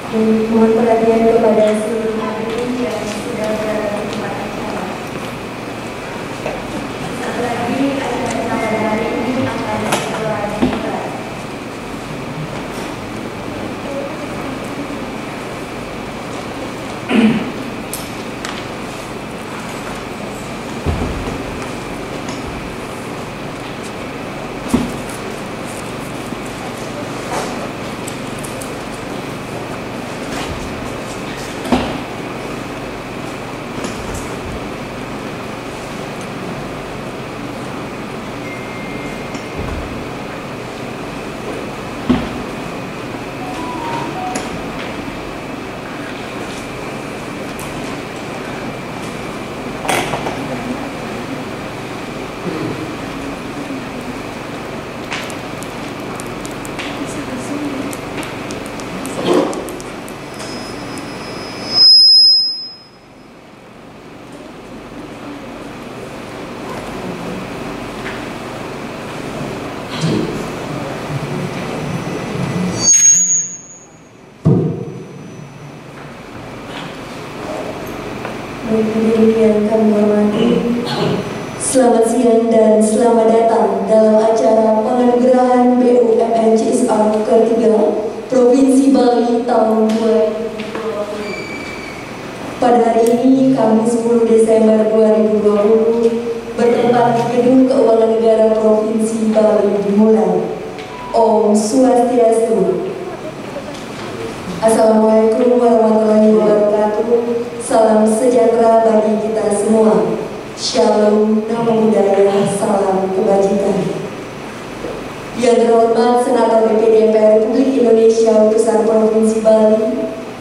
Mohon perhatian kepada seluruh hadirin yang sudah berada di tempat acara. Satu lagi, acara pada hari ini akan segera dimulai. Hadirin yang kami hormati, selamat siang dan selamat datang dalam acara penganugerahan BUMN CSR ketiga Provinsi Bali tahun 2020. Pada hari ini, Kamis 10 Desember 2020, bertempat di Gedung Keuangan Negara Provinsi Bali dimulai. Om Swastiastu. Assalamualaikum warahmatullahi wabarakatuh. Salam sejahtera bagi kita semua. Shalom, namo buddhaya, salam kebajikan. Yang terhormat Senator DPD MPR Republik Indonesia Utusan Provinsi Bali,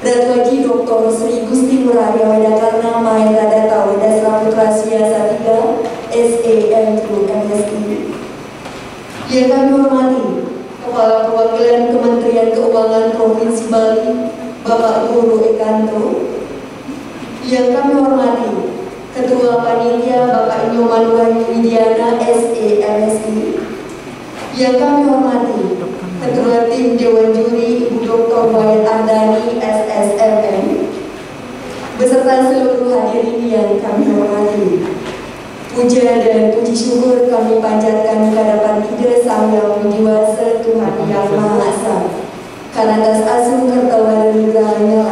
Ratu Haji Dr. Sri Gusti Ngurah Arya Wedakarna Mahendra Data Wedasra Putra Siasa 3 SEM MSI. Yang kami hormati Kepala Perwakilan Kementerian Keuangan Provinsi Bali, Bapak Guru Ekanto. Yang kami hormati Ketua Panitia Bapak Inyoman Wahyu Widiana SEMSI. Yang kami hormati Ketua Tim Dewan Juri Ibu Dr. Wayat Andani SSMM, beserta seluruh hadirin yang kami hormati. Puja dan puji syukur kami panjatkan kehadapan Ida Sang Yang Widiwasa Tuhan Yang Maha Esa. Karena atas asuh kertawa dan nugrahnya,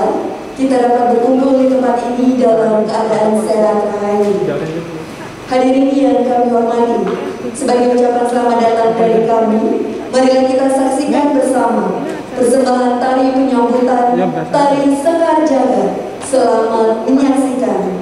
kita dapat berkumpul di tempat ini dalam keadaan sehat rahayu. Hadirin yang kami hormati, sebagai ucapan selamat datang dari kami, marilah kita saksikan bersama persembahan tari penyambutan Tari Sekar Jagat. Selamat menyaksikan.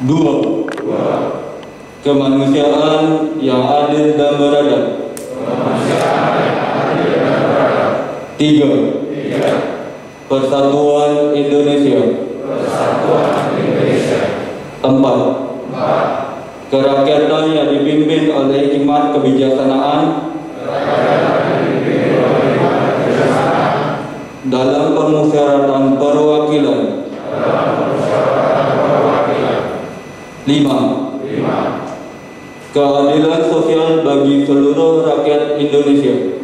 2. Kemanusiaan yang adil dan beradab. 3. Persatuan Indonesia. 4. Kerakyatan yang dipimpin oleh hikmat kebijaksanaan dalam permusyawaratan perwakilan. 5. Keadilan sosial bagi seluruh rakyat Indonesia.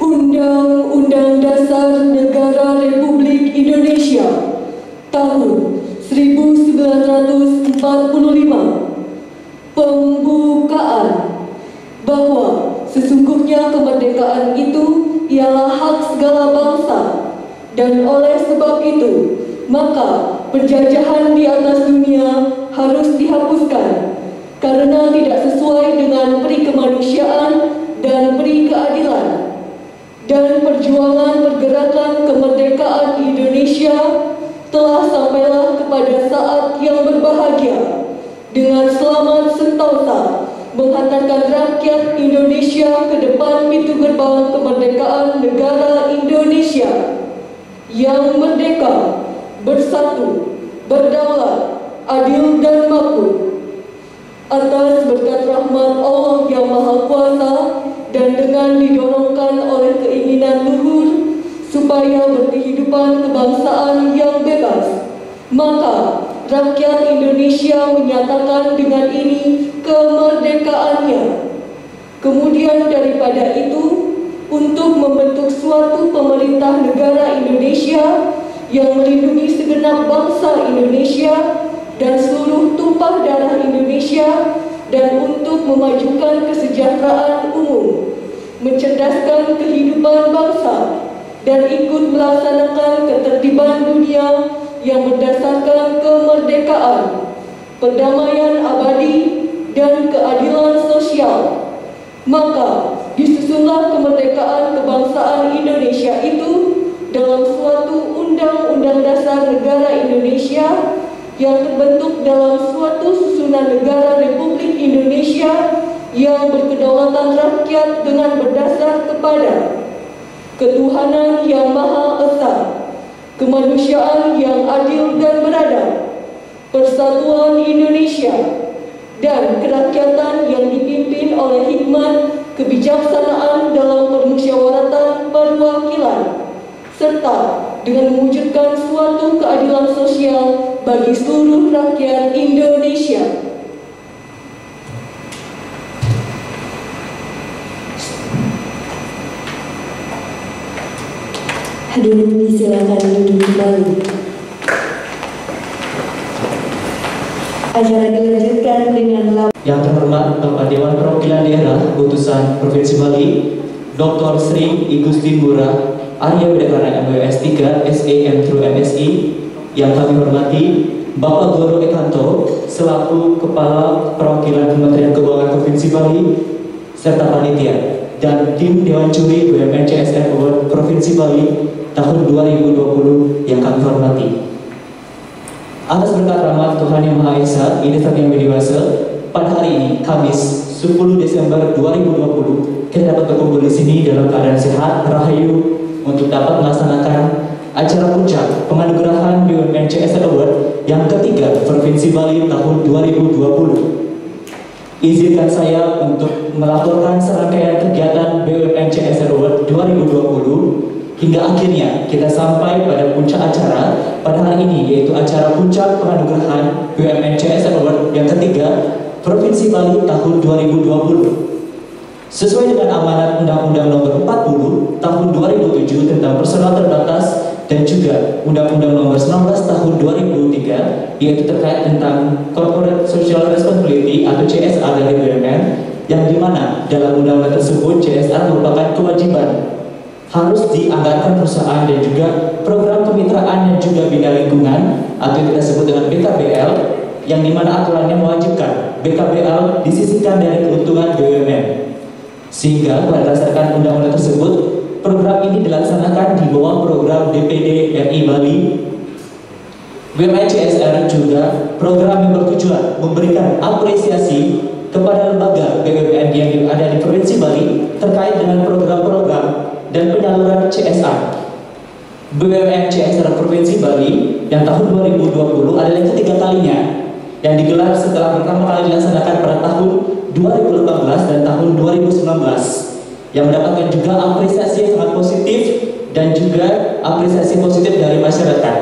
Undang-Undang Dasar Negara Republik Indonesia tahun 1945 pembukaan bahwa sesungguhnya kemerdekaan itu ialah hak segala bangsa, dan oleh sebab itu maka penjajahan di atas dunia harus dihapuskan karena tidak sesuai dengan peri kemanusiaan dan peri keadilan. Dan perjuangan pergerakan kemerdekaan Indonesia telah sampailah kepada saat yang berbahagia dengan selamat sentosa menghantarkan rakyat Indonesia ke depan pintu gerbang kemerdekaan negara Indonesia yang merdeka, bersatu, berdaulat, adil dan makmur. Atas berkat rahmat Allah yang Maha Kuasa dan dengan didorongkan oleh keinginan luhur supaya berkehidupan kebangsaan yang bebas, maka rakyat Indonesia menyatakan dengan ini kemerdekaannya. Kemudian daripada itu, untuk membentuk suatu pemerintah negara Indonesia yang melindungi segenap bangsa Indonesia dan seluruh tumpah darah Indonesia, dan untuk memajukan kesejahteraan umum, mencerdaskan kehidupan bangsa, dan ikut melaksanakan ketertiban dunia yang berdasarkan kemerdekaan, perdamaian abadi, dan keadilan sosial. Maka disusunlah kemerdekaan kebangsaan Indonesia itu dalam suatu Undang-Undang Dasar Negara Indonesia yang terbentuk dalam suatu susunan negara Republik Indonesia yang berkedaulatan rakyat dengan berdasar kepada ketuhanan yang Maha Esa, kemanusiaan yang adil dan beradab, persatuan Indonesia, dan kerakyatan yang dipimpin oleh hikmat kebijaksanaan dalam permusyawaratan perwakilan, serta dengan mewujudkan suatu keadilan sosial bagi seluruh rakyat Indonesia. Hadirin disilakan duduk kembali. Acara dilanjutkan dengan Yang terhormat Bapak Dewan Perwakilan Daerah Utusan Provinsi Bali, Dr. Sri Igustin Ngurah Arya Widakara MWS 3 SAM through MSI. Yang kami hormati Bapak Goro Ekanto selaku Kepala Perwakilan Kementerian Keuangan Provinsi Bali serta panitia, dan tim Dewan Juri BUMN CSR Award Provinsi Bali tahun 2020 yang kami hormati. Atas berkat rahmat Tuhan Yang Maha Esa, ini yang dewasa, pada hari ini Kamis 10 Desember 2020 kita dapat berkumpul di sini dalam keadaan sehat, rahayu, untuk dapat melaksanakan acara puncak penganugerahan BUMN CSR Award yang ketiga Provinsi Bali tahun 2020. Izinkan saya untuk melaporkan serangkaian kegiatan BUMN CSR Award 2020 hingga akhirnya kita sampai pada puncak acara pada hari ini, yaitu acara puncak penganugerahan BUMN CSR Award yang ketiga Provinsi Bali tahun 2020. Sesuai dengan amanat Undang-Undang Nomor 40 Tahun 2007 tentang personal terbatas dan juga Undang-Undang Nomor 19 Tahun 2003 yaitu terkait tentang Corporate Social Responsibility atau CSR dari BUMN, yang dimana dalam undang-undang tersebut CSR merupakan kewajiban harus dianggarkan perusahaan dan juga program kemitraan dan juga bina lingkungan atau yang kita sebut dengan BKBL yang dimana aturannya mewajibkan BKBL disisihkan dari keuntungan BUMN. Sehingga berdasarkan undang-undang tersebut, program ini dilaksanakan di bawah program DPD RI Bali. BUMN CSR juga program yang bertujuan memberikan apresiasi kepada lembaga BUMN yang ada di Provinsi Bali terkait dengan program-program dan penyaluran CSR. BUMN CSR Provinsi Bali yang tahun 2020 adalah yang ketiga kalinya yang digelar setelah pertama kali dilaksanakan pada tahun 2018 dan tahun 2019, yang mendapatkan juga apresiasi yang sangat positif dan juga apresiasi positif dari masyarakat.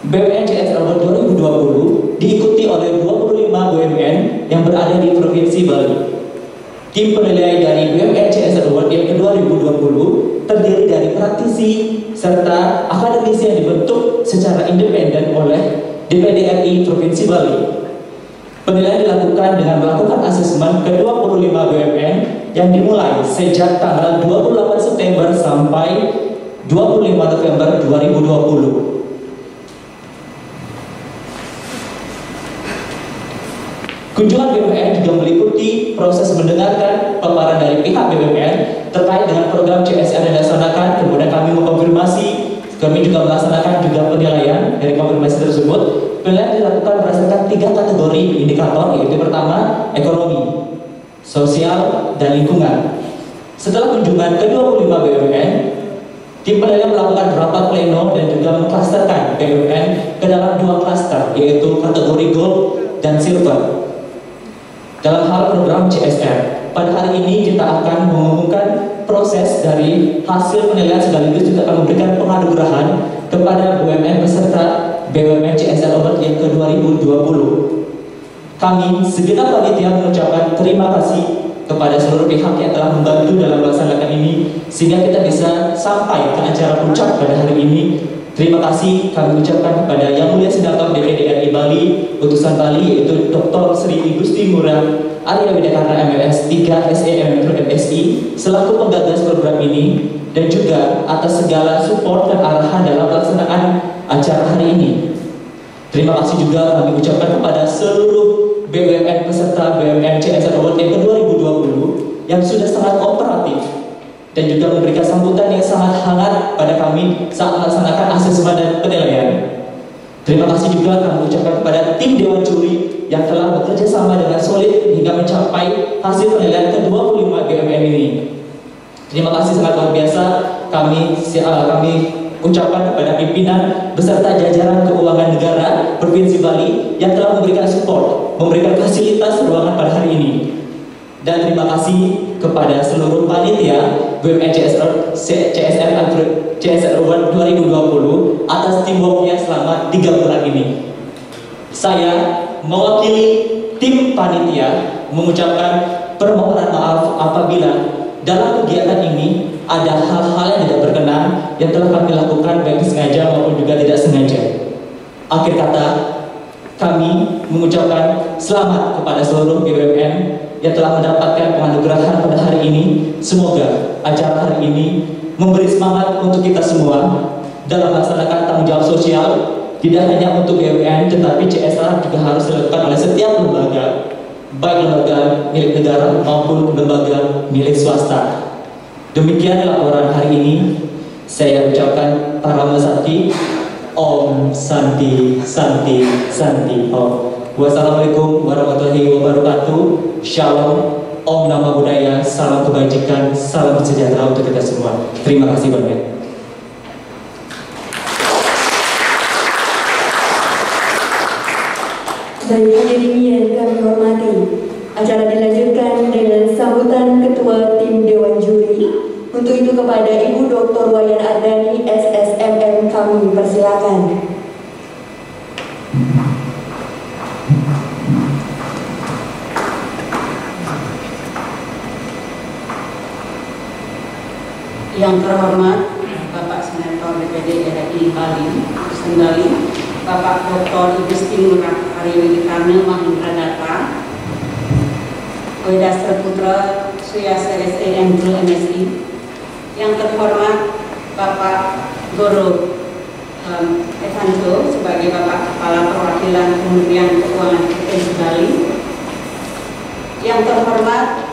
BUMN CSR Award 2020 diikuti oleh 25 BUMN yang berada di Provinsi Bali. Tim penilai dari BUMN CSR Award yang ke-2020 terdiri dari praktisi serta akademisi yang dibentuk secara independen oleh DPD RI Provinsi Bali. Penilaian dilakukan dengan melakukan asesmen ke-25 BUMN yang dimulai sejak tanggal 28 September sampai 25 November 2020. Kunjungan BUMN juga meliputi proses mendengarkan paparan dari pihak BUMN terkait dengan program CSR yang dilaksanakan. Kemudian kami mengkonfirmasi, kami juga melaksanakan juga penilaian dari konfirmasi tersebut. Penilaian dilakukan berdasarkan 3 kategori indikator, yaitu pertama ekonomi, sosial, dan lingkungan. Setelah kunjungan ke-25 BUMN, tim penilaian melakukan rapat pleno dan juga mengklasterkan BUMN ke dalam 2 klaster, yaitu kategori gold dan silver. Dalam hal program CSR, pada hari ini kita akan mengumumkan proses dari hasil penilaian sekaligus juga akan memberikan penganugerahan kepada BUMN peserta BUMN CSR Award yang ke-2020. Kami segenap panitia mengucapkan terima kasih kepada seluruh pihak yang telah membantu dalam melaksanakan ini sehingga kita bisa sampai ke acara puncak pada hari ini. Terima kasih kami ucapkan kepada Yang Mulia Senator DPD RI Bali, utusan Bali, yaitu Dr. Sri Igusti Ngurah Arya Widikarna MLS 3 SEM MSI selaku penggagas program ini, dan juga atas segala support dan arahan dalam pelaksanaan acara hari ini. Terima kasih juga kami ucapkan kepada seluruh BUMN peserta BUMN CSR Award yang ke-2020 yang sudah sangat kooperatif dan juga memberikan sambutan yang sangat hangat pada kami saat melaksanakan asesmen dan penilaian. Terima kasih juga kami ucapkan kepada tim Dewan Juri yang telah bekerja sama dengan solid hingga mencapai hasil penilaian ke-25 BUMN ini. Terima kasih sangat luar biasa kami ucapkan kepada pimpinan beserta jajaran keuangan negara Provinsi Bali yang telah memberikan support, memberikan fasilitas ruangan pada hari ini. Dan terima kasih kepada seluruh panitia BUMN CSR Award 2020 atas teamworknya selama 3 bulan ini. Saya mewakili tim panitia mengucapkan permohonan maaf apabila dalam kegiatan ini ada hal-hal yang tidak berkenan yang telah kami lakukan baik sengaja maupun juga tidak sengaja. Akhir kata, kami mengucapkan selamat kepada seluruh BUMN yang telah mendapatkan penganugerahan pada hari ini. Semoga acara hari ini memberi semangat untuk kita semua dalam melaksanakan tanggung jawab sosial, tidak hanya untuk BUMN, tetapi CSR juga harus dilakukan oleh setiap lembaga, baik lembaga milik negara maupun lembaga milik swasta. Demikian laporan hari ini. Saya ucapkan Parama Santi, Om Santi Santi Santi Om. Wassalamualaikum warahmatullahi wabarakatuh. Shalom, Om Nama Budaya, salam kebajikan, salam sejahtera untuk kita semua. Terima kasih banyak. Baik, hadirin yang kami hormati, acara dilanjutkan dengan sambutan Ketua Tim Dewan Juri. Untuk itu kepada Ibu Dr. Wayan Ardani, SSMM, kami persilakan. Yang terhormat Bapak Senator DPD RI Bali, Sendali, Bapak Dr. Igusti Ngurah Arya Widikarna Mahindra Data, Wedastra Putra Suyasa SEM MSI. Yang terhormat Bapak Goro Evanto sebagai Bapak Kepala Perwakilan Perwakilan Kementerian Keuangan Provinsi Bali, yang terhormat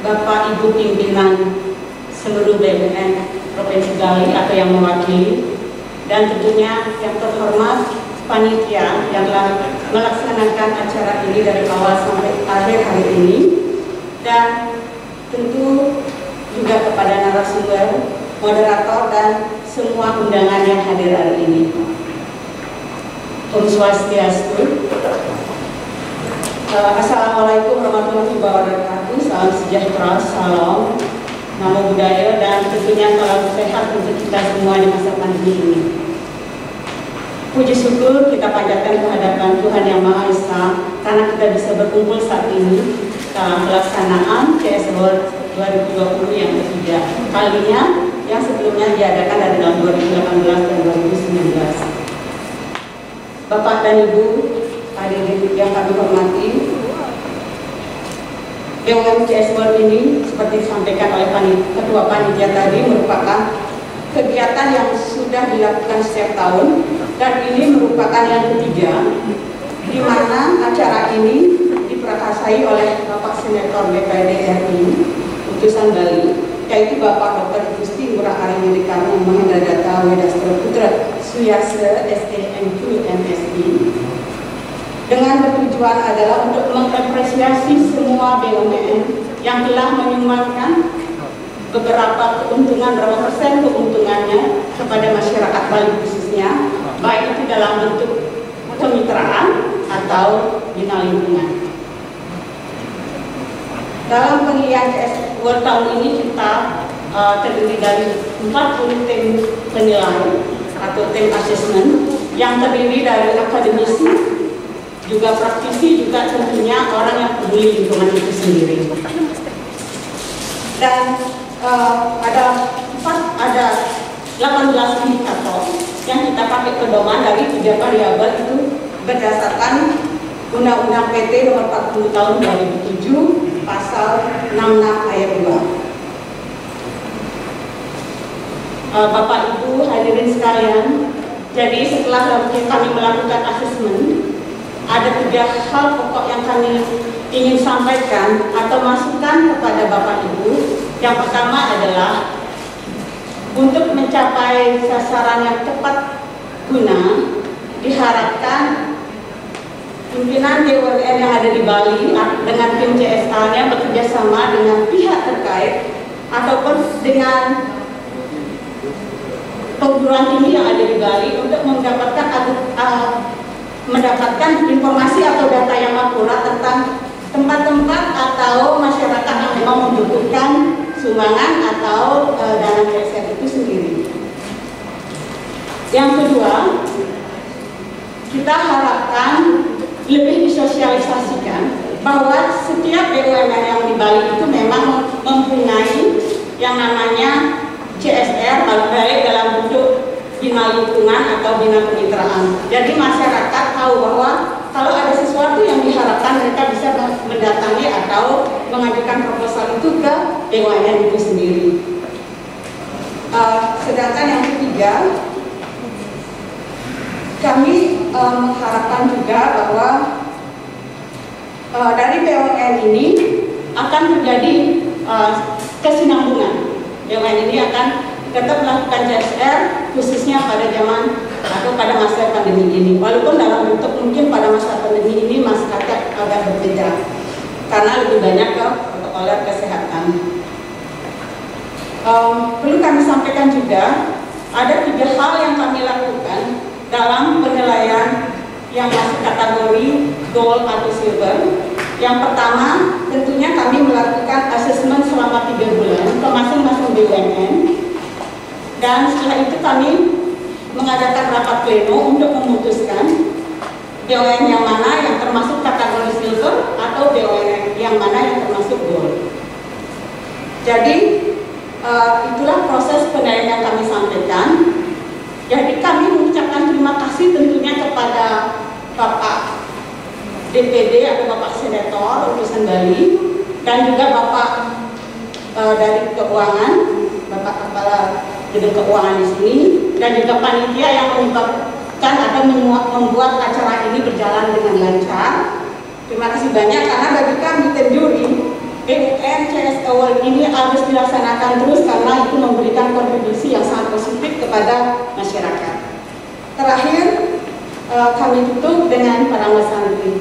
Bapak Ibu pimpinan seluruh BUMN Provinsi Bali atau yang mewakili, dan tentunya yang terhormat panitia yang telah melaksanakan acara ini dari awal sampai akhir hari ini, dan tentu juga kepada narasumber, moderator, dan semua undangan yang hadir hari ini. Om Swastiastu. Assalamualaikum warahmatullahi wabarakatuh. Salam sejahtera, salam, namo buddhaya, dan tentunya salam sehat untuk kita semua di masa pandemi ini. Puji syukur kita panjatkan kehadapan Tuhan Yang Maha Esa karena kita bisa berkumpul saat ini dalam pelaksanaan CS World 2020 yang ketiga kalinya, yang sebelumnya diadakan dari tahun 2018 dan 2019. Bapak dan Ibu hadirin yang kami hormati, BUMN CS World ini seperti disampaikan oleh Ketua Panitia tadi merupakan kegiatan yang sudah dilakukan setiap tahun, dan ini merupakan yang ketiga di mana acara ini diprakarsai oleh Bapak Senator DPRD RI utusan Bali, yaitu Bapak Dr. Igusti Ngurah Ariwidikarna Mahendra Data Wedastra Putra Suyase SEM2 MSI, dengan bertujuan adalah untuk mengapresiasi semua BUMN yang telah menyumbangkan beberapa keuntungan, berapa persen keuntungannya kepada masyarakat Bali khususnya, baik itu dalam bentuk kemitraan atau bina lingkungan. Dalam penilaian CS World tahun ini kita terdiri dari 40 tim penilai atau tim assessment yang terdiri dari akademisi, juga praktisi, juga tentunya orang yang peduli lingkungan itu sendiri. Dan ada 18 indikator yang kita pakai pedoman dari 3 variabel itu berdasarkan Undang-Undang PT Nomor 40 Tahun 2007 Pasal 66 Ayat 2. Bapak Ibu hadirin sekalian, jadi setelah kami melakukan asesmen, ada 3 hal pokok yang kami ingin sampaikan atau masukan kepada Bapak Ibu. Yang pertama adalah untuk mencapai sasaran yang tepat guna, diharapkan pimpinan BUMN yang ada di Bali dengan tim CSA-nya bekerja sama dengan pihak terkait ataupun dengan perguruan tinggi yang ada di Bali untuk mendapatkan informasi atau data yang akurat tentang tempat-tempat atau masyarakat yang memang membutuhkan sumbangan atau dana CSR itu sendiri. Yang kedua, kita harapkan lebih disosialisasikan bahwa setiap BUMN yang di Bali itu memang mempunyai yang namanya CSR, baik dalam bentuk bina lingkungan atau bina kemitraan. Jadi masyarakat tahu bahwa kalau ada sesuatu yang diharapkan mereka bisa mendatangi atau mengajukan proposal itu ke BUMN itu sendiri. Sedangkan yang ketiga, kami mengharapkan juga bahwa dari BUMN ini akan terjadi kesinambungan. BUMN ini akan tetap melakukan CSR khususnya pada zaman atau pada masa pandemi ini. Walaupun dalam bentuk mungkin pada masa pandemi ini masyarakat agak berbeda karena lebih banyak ke protokol kesehatan. Perlu kami sampaikan juga ada 3 hal yang kami lakukan dalam penilaian yang masuk kategori gold atau silver. Yang pertama, tentunya kami melakukan asesmen selama 3 bulan ke masing-masing BUMN, dan setelah itu kami mengadakan rapat pleno untuk memutuskan BUMN yang mana yang termasuk kategori silver atau BUMN yang mana yang termasuk gold. Jadi itulah proses penilaian yang kami sampaikan. Jadi kami mengucapkan terima kasih tentunya kepada Bapak DPD atau Bapak Senator utusan Bali, dan juga Bapak dari Keuangan, Bapak Kepala Gedung Keuangan di sini, dan juga panitia yang menyebabkan atau membuat acara ini berjalan berjalan dengan lancar. Terima kasih banyak karena bagi kami tim juri, BUN CS Award ini harus dilaksanakan terus karena itu memberikan kontribusi yang sangat positif kepada masyarakat. Terakhir, kami tutup dengan para santri.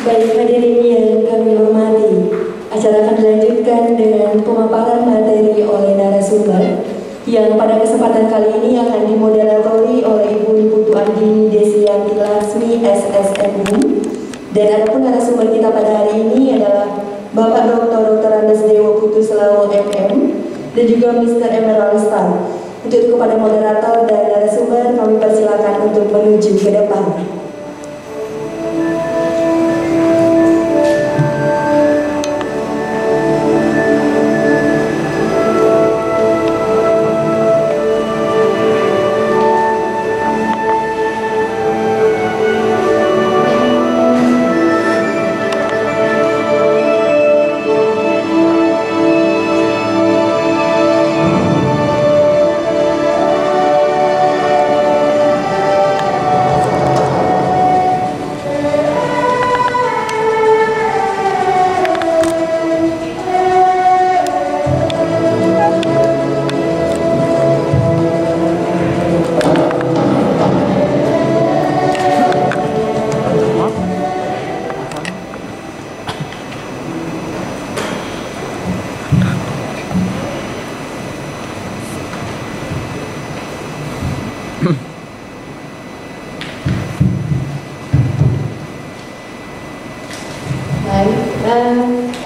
Baik hadirin yang kami hormati, acara akan dilanjutkan dengan pemaparan materi oleh narasumber yang pada kesempatan kali ini akan dimoderatori oleh Ibu Putu Andini Desianti Laksmi SSMU. Dan adapun narasumber kita pada hari ini adalah Bapak Dr. Andes Dewa Putu Selawo MM dan juga Mr. Emerald Star. Untuk kepada moderator dan narasumber kami persilakan untuk menuju ke depan.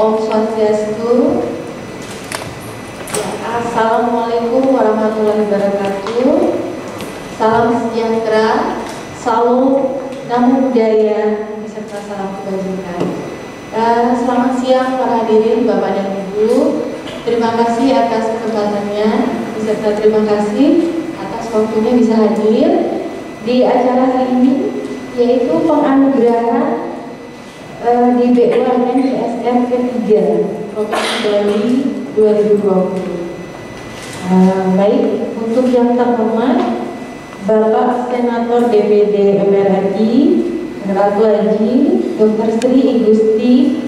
Om Swastiastu. Assalamualaikum warahmatullahi wabarakatuh. Salam sejahtera, salam namo buddhaya, beserta salam kebajikan. Selamat siang para hadirin Bapak dan Ibu. Terima kasih atas kesempatannya, beserta terima kasih atas waktunya bisa hadir di acara hari ini, yaitu penganugerahan di BUMN CSR ketiga Provinsi Bali 2020. Baik, untuk yang terhormat Bapak Senator DPD MPR RI Ratu Haji Dr. Sri Igusti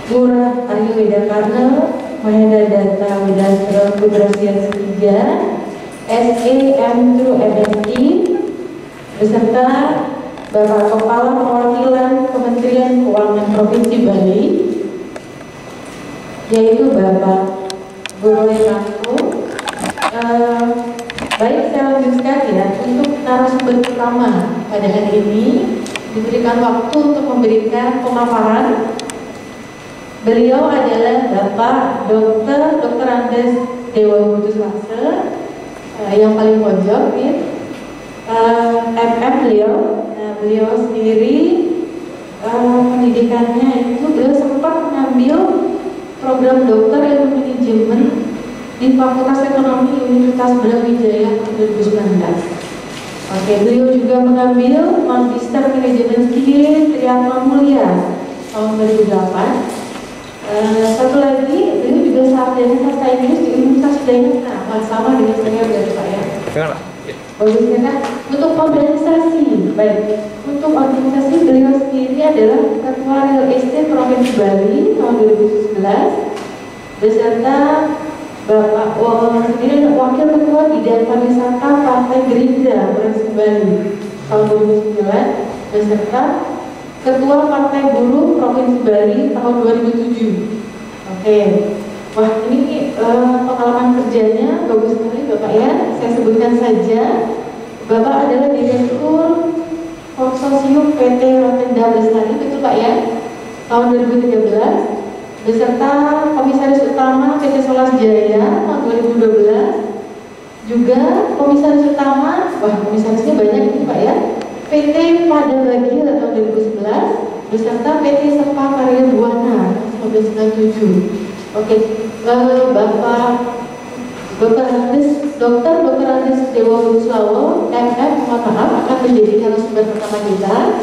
Ngurah Arya Widakarna Mahenda Data Widastra Putra Sias 3 SEM True MSI beserta Bapak Kepala Perwakilan Kementerian Keuangan Provinsi Bali, yaitu Bapak Guru Langsung. Baik, saya lanjutkan ya. Untuk narasumber pertama pada hari ini diberikan waktu untuk memberikan pemaparan. Beliau adalah Bapak Dr. Andes Dewa Putu Selawo, yang paling pojok ya. MM beliau sendiri pendidikannya itu beliau sempat mengambil program dokter ilmu manajemen di Fakultas Ekonomi Universitas Brawijaya tahun 2019. Oke, beliau juga mengambil Magister Manajemen Skill Triatma Mulia tahun 2008. Satu lagi, beliau juga sarjana sastra Inggris di Universitas Udayana, sama dengan saya berarti Pak ya. Untuk organisasi, baik. Untuk organisasi beliau sendiri adalah Ketua Real Estate Provinsi Bali tahun 2011 beserta Bapak sendiri Wakil Ketua Bidang Pariwisata Partai Gerindra Provinsi Bali tahun 2009 beserta Ketua Partai Buruh Provinsi Bali tahun 2007. Oke. Wah, ini pengalaman kerjanya bagus sekali Bapak ya. Saya sebutkan saja, Bapak adalah Direktur Konsorsium PT Rotenda Lestari, betul Pak ya, tahun 2013, beserta Komisaris Utama PT Solas Jaya tahun 2012, juga Komisaris Utama, wah komisarisnya banyak ini Pak ya, PT Padabagi tahun 2011, beserta PT Sepa Karya Buana tahun 1997. Oke, Bapak Dr. Andes Dewa Putu Selawo, MM, mohon maaf akan menjadi narasumber pertama kita.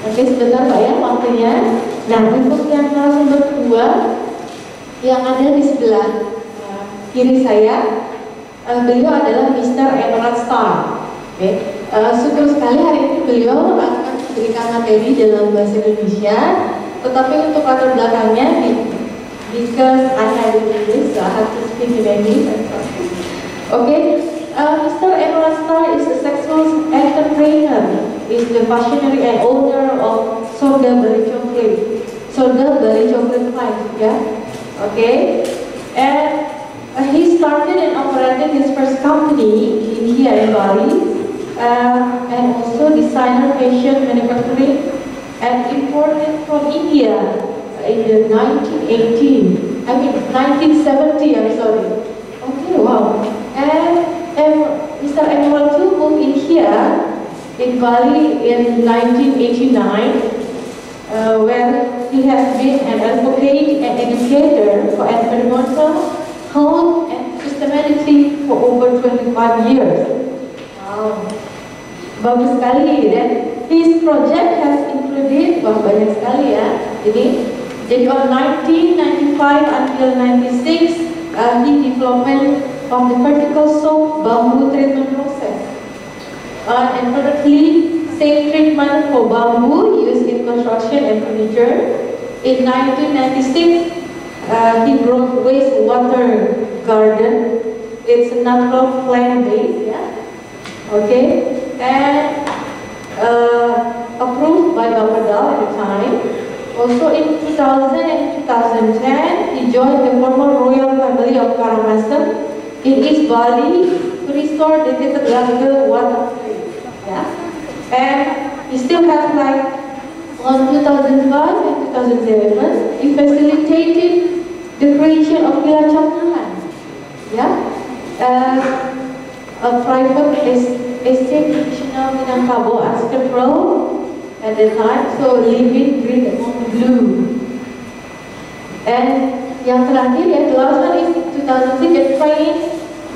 Oke, sebentar Pak ya waktunya. Nah, untuk yang narasumber kedua yang ada di sebelah kiri saya, beliau adalah Mr. Emerald Star. Syukur sekali hari ini beliau akan memberikan materi dalam bahasa Indonesia, tetapi untuk latar belakangnya, because I have English, so I have to speak in English. Mr. Emerald Star is a successful entrepreneur, is the visionary and owner of Sorga Bali Chocolate Plant, and he started and operated his first company here in Bali, and also designer fashion manufacturing and imported from India in the 1970, I'm sorry. Okay, wow. And Mr. Emerald too moved in here in Bali in 1989, where he has been an advocate and educator for environmental, health, and sustainability for over 25 years. Wow. Bagus sekali, dan his project has included, banyak sekali ya. Jadi on 1995 until 96, he development of the vertical soap bamboo treatment process, and currently same treatment for bamboo used in construction and furniture. In 1996, he brought wastewater garden. It's a natural plant based, and approved by Bapeda at the time. Also in 2000 and 2010, he joined the former royal family of Karangasem in East Bali to restore the Tetaglaga water place. And he still has on 2005 and 2007, he facilitated the creation of Villa Chamberlain, a private estate traditional Minangkabau architectural at the time, so living green and blue. And yang terakhir, the last one is 2006, trained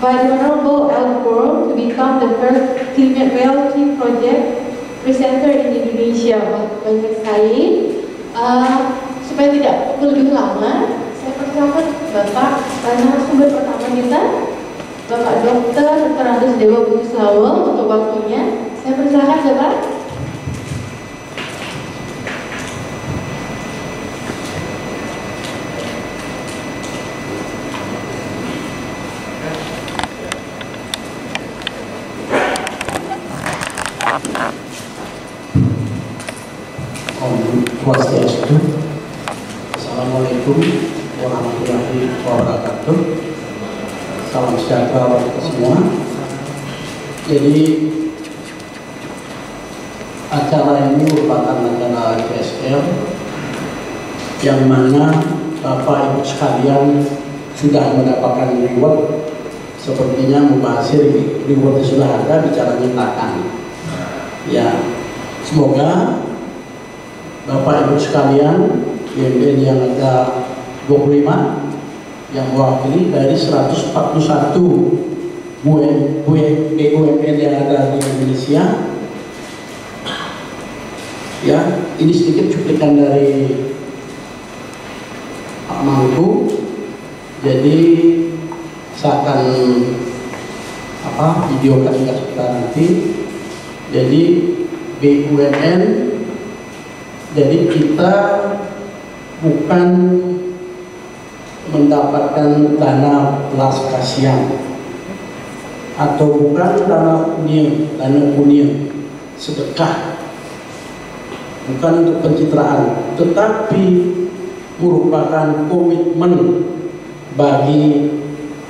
by the Honorable Al Gore to become the first climate reality project presenter in Indonesia. Banyak sekali. Supaya tidak lebih lama, saya persilakan Bapak narasumber pertama kita, Bapak Dr. Andes Dewa Budislawo untuk waktunya. Saya persilakan Bapak. Swastiastu. Assalamualaikum warahmatullahi wabarakatuh. Salam sejahtera bagi kita semua. Jadi acara ini merupakan acara CSR yang mana Bapak Ibu sekalian sudah mendapatkan reward. Sepertinya mubasir rewardnya sudah ada, bicara nyatakan. Ya, semoga Bapak Ibu sekalian, BUMN yang ada 25 yang mewakili dari 141 BUMN yang ada di Indonesia. Ya, ini sedikit cuplikan dari Pak Mangku. Jadi saya akan videokan sebentar nanti. Jadi BUMN, jadi kita bukan mendapatkan dana belas kasihan atau bukan dana kuning sedekah, bukan untuk pencitraan, tetapi merupakan komitmen bagi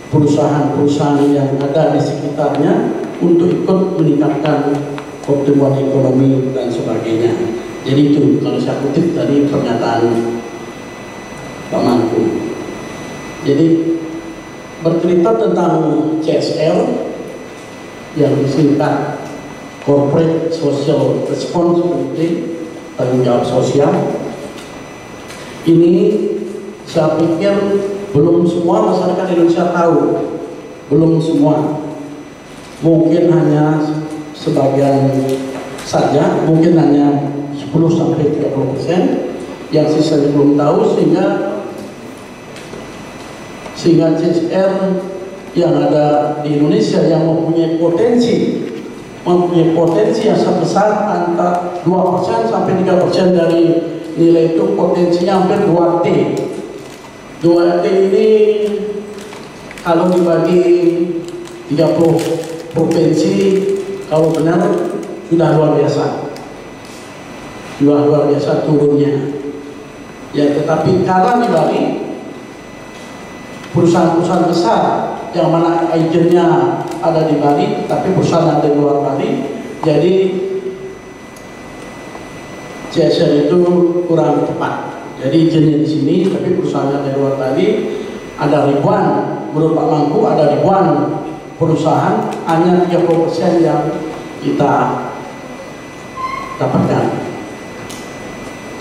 perusahaan-perusahaan yang ada di sekitarnya untuk ikut meningkatkan pertumbuhan ekonomi dan sebagainya. Jadi itu kalau saya kutip dari pernyataan Pak Mangku. Jadi bercerita tentang CSR yang disingkat Corporate Social Responsibility, tanggung jawab sosial. Ini saya pikir belum semua masyarakat Indonesia tahu, belum semua. Mungkin hanya sebagian saja, mungkin hanya 10-30%, yang sisanya belum tahu, sehingga sehingga CSR yang ada di Indonesia yang mempunyai potensi yang sebesar antara 2% sampai 3% dari nilai itu, potensinya hampir 2T. 2T ini kalau dibagi 30 provinsi, kalau benar sudah luar biasa turunnya. Ya, tetapi karena di Bali perusahaan-perusahaan besar yang mana agennya ada di Bali, tapi perusahaan ada di luar Bali, jadi CSR itu kurang tepat. Jadi izinnya di sini, tapi perusahaan ada di luar Bali, ada ribuan, menurut Pak Mangku ada ribuan perusahaan, hanya 30% yang kita dapatkan.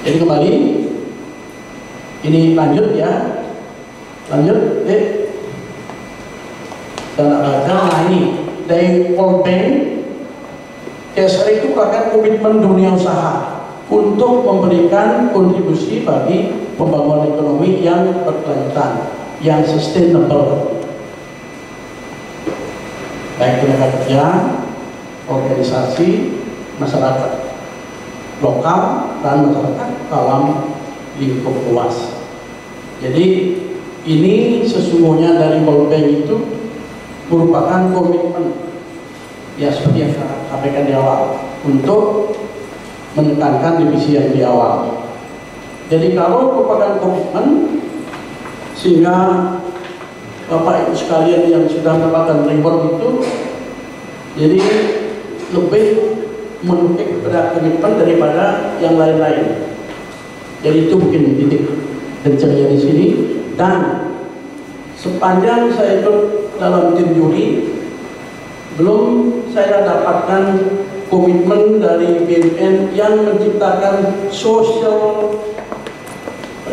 Jadi kembali, ini lanjut ya, lanjut, dan nah ini dari World Bank, CSR itu merupakan komitmen dunia usaha untuk memberikan kontribusi bagi pembangunan ekonomi yang berkelanjutan, yang sustainable, baik tenaga kerja, organisasi, masyarakat lokal, dan masyarakat dalam lingkup luas. Jadi ini sesungguhnya dari World Bank itu merupakan komitmen, ya seperti yang saya sampaikan di awal, untuk menekankan divisi yang di awal. Jadi kalau merupakan komitmen, sehingga Bapak Ibu sekalian yang sudah mendapatkan reward itu, jadi lebih menukik pada komitmen daripada yang lain-lain. Jadi itu mungkin titik kencangnya di sini. Dan sepanjang saya ikut dalam tim juri, belum saya dapatkan komitmen dari BUMN yang menciptakan social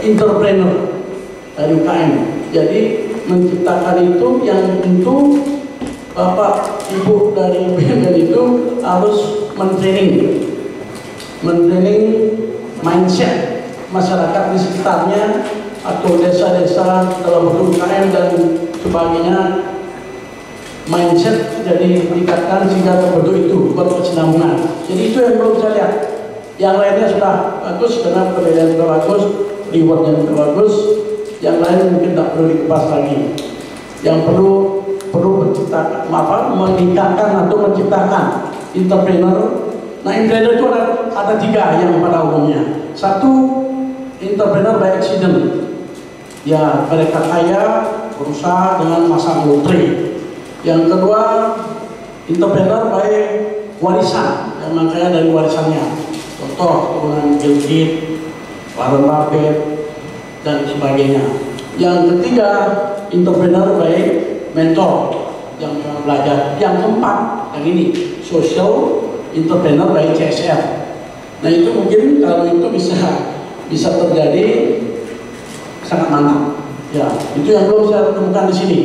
entrepreneur dari UKM. Jadi menciptakan itu yang tentu Bapak Ibu dari BUMN itu harus mentraining mindset masyarakat di sekitarnya atau desa-desa dalam bentuk UKM dan sebagainya. Mindset jadi ditingkatkan sehingga terbentuk itu berkesinambungan. Jadi itu yang belum saya lihat. Yang lainnya sudah bagus karena perbedaan sudah bagus, rewardnya sudah bagus. Yang lain mungkin tak perlu dikupas lagi. Yang perlu menciptakan, meningkatkan atau menciptakan entrepreneur. Nah, entrepreneur itu ada tiga yang pada umumnya. Satu, entrepreneur by accident. Ya, mereka kaya berusaha dengan masang lotre. Yang kedua, entrepreneur by warisan, yang makanya dari warisannya. Contoh, keturunan Bill Gates, Warren Buffett, dan sebagainya. Yang ketiga, entrepreneur by mentor, yang belajar. Yang keempat, yang ini, social entrepreneur by CSR. Nah itu mungkin kalau itu bisa terjadi sangat mantap. Ya, itu yang belum saya temukan di sini.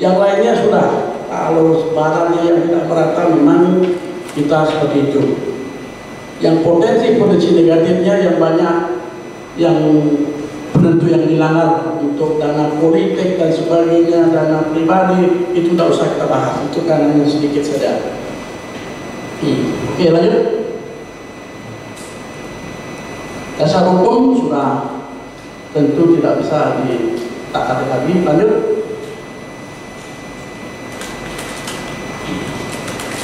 Yang lainnya sudah. Kalau barangnya yang tidak merata memang kita seperti itu. Yang potensi negatifnya yang banyak, yang penentu yang dilanggar untuk dana politik dan sebagainya, dana pribadi, itu tidak usah kita bahas. Itu kan hanya sedikit saja. Oke, lanjut. Dasar hukum sudah tentu tidak bisa ditakati lagi. Lanjut.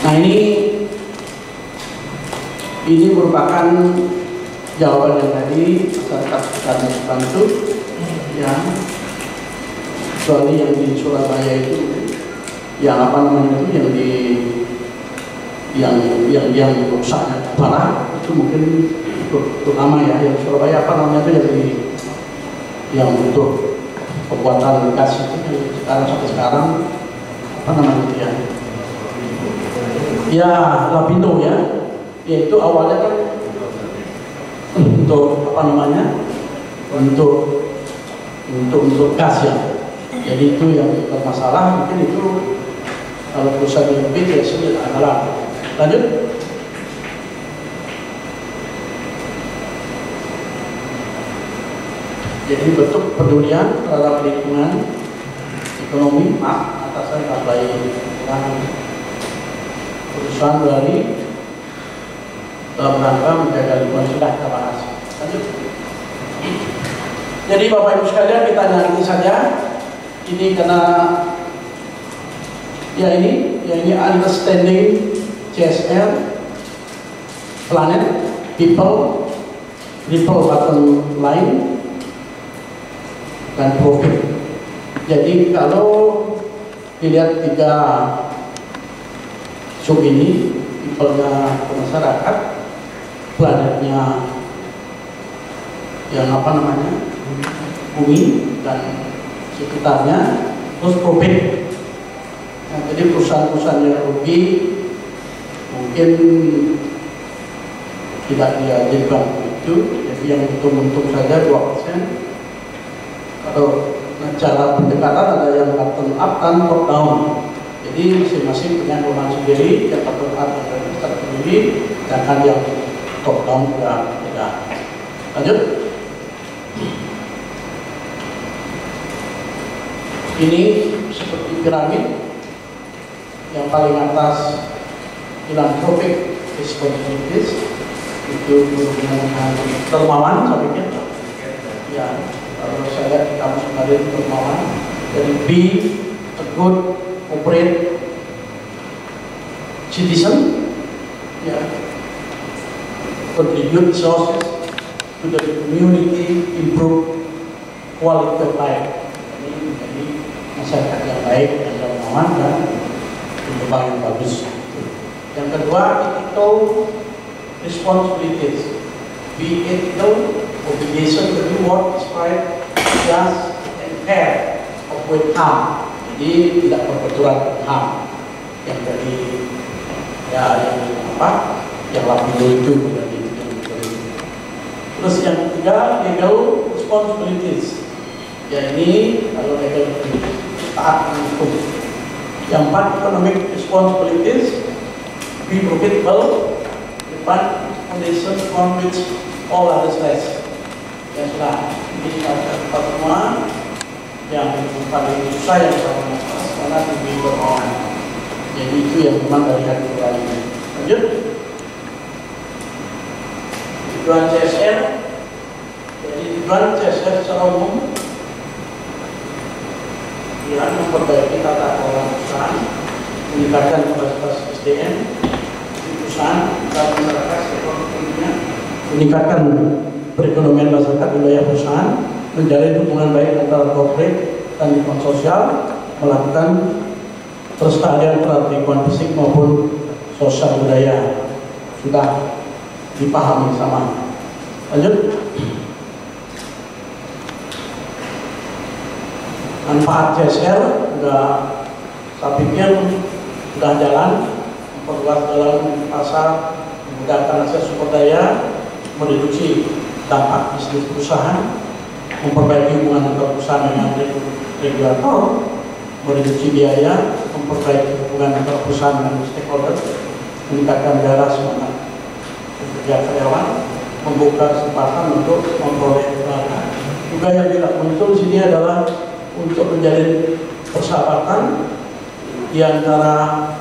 Nah ini merupakan jawaban yang tadi masyarakat sekitar bantu, ya, kecuali yang di Surabaya itu, yang apa namanya itu, yang rusaknya parah itu mungkin terutama ya, yang Surabaya apa namanya itu yang untuk pembuatan gas itu sampai sekarang apa namanya itu ya. Ya, Lapindo ya, yaitu awalnya kan untuk apa namanya, untuk gas ya. Jadi itu yang bermasalah, mungkin itu kalau perusahaan yang lebih ya sulit adalah. Lanjut. Jadi bentuk pedulian terhadap lingkungan ekonomi, atas saya tambahin dengan perusahaan dari dalam rangka menjaga lingkungan. Sudah kita bahas. Lanjut. Jadi Bapak Ibu sekalian, kita nanti saja ini karena ini understanding CSR, planet, people bottom line, dan profit. Jadi kalau dilihat 3 sub ini, people-nya ke masyarakat, planetnya yang bumi dan sekitarnya, terus profit. Nah, jadi perusahaan-perusahaan yang rugi mungkin tidak diajarkan itu, jadi yang untung saja 2%. Atau cara pendekatan ada yang bottom up dan top down. Jadi masing-masing punya kelemahan sendiri, yang bottom up dan besar sendiri, sedangkan yang top down juga beda. Lanjut. Ini seperti piramid, yang paling atas philanthropic responsibilities, itu berhubungan dermawan, saya pikir. Ya. Kalau saya lihat di kamus kemarin dermawan, jadi be a good corporate citizen, ya, contribute resources to the community, improve quality of life. Jadi masyarakat yang baik dan dermawan dan berkembang yang bagus. Yang kedua, ethical responsibilities, be ethical, obligation to do what is right, just and fair, avoid harm. Jadi tidak berbenturan HAM yang tadi yang lapindo itu menjadi terus yang ketiga, legal responsibilities. Ya ini kalau legal taat hukum. Yang empat, economic responsibilities, be profitable, depan foundation on which all others rest. Ya sudah, ini kita semua yang paling susah yang paling atas karena lebih bermohon. Jadi itu yang memang dari hati nurani. Lanjut. Tujuan CSR. Jadi tujuan CSR secara umum yang memperbaiki tata kelola perusahaan, meningkatkan kapasitas SDM di perusahaan dan masyarakat ekonominya, meningkatkan perekonomian masyarakat di wilayah perusahaan, menjalin hubungan baik antara corporate dan lingkungan sosial, melakukan pelestarian terhadap lingkungan fisik maupun sosial budaya. Sudah dipahami sama. Lanjut. Manfaat CSR sudah saya pikir sudah jalan, memperluas jalan pasar, memudahkan akses sumber daya, mereduksi dampak bisnis perusahaan, memperbaiki hubungan antara perusahaan dengan regulator, mereduksi biaya, memperbaiki hubungan antara perusahaan dengan stakeholder, meningkatkan gairah semangat pekerja karyawan, membuka kesempatan untuk memperoleh dana. Juga yang tidak muncul di sini adalah untuk menjalin persahabatan di antara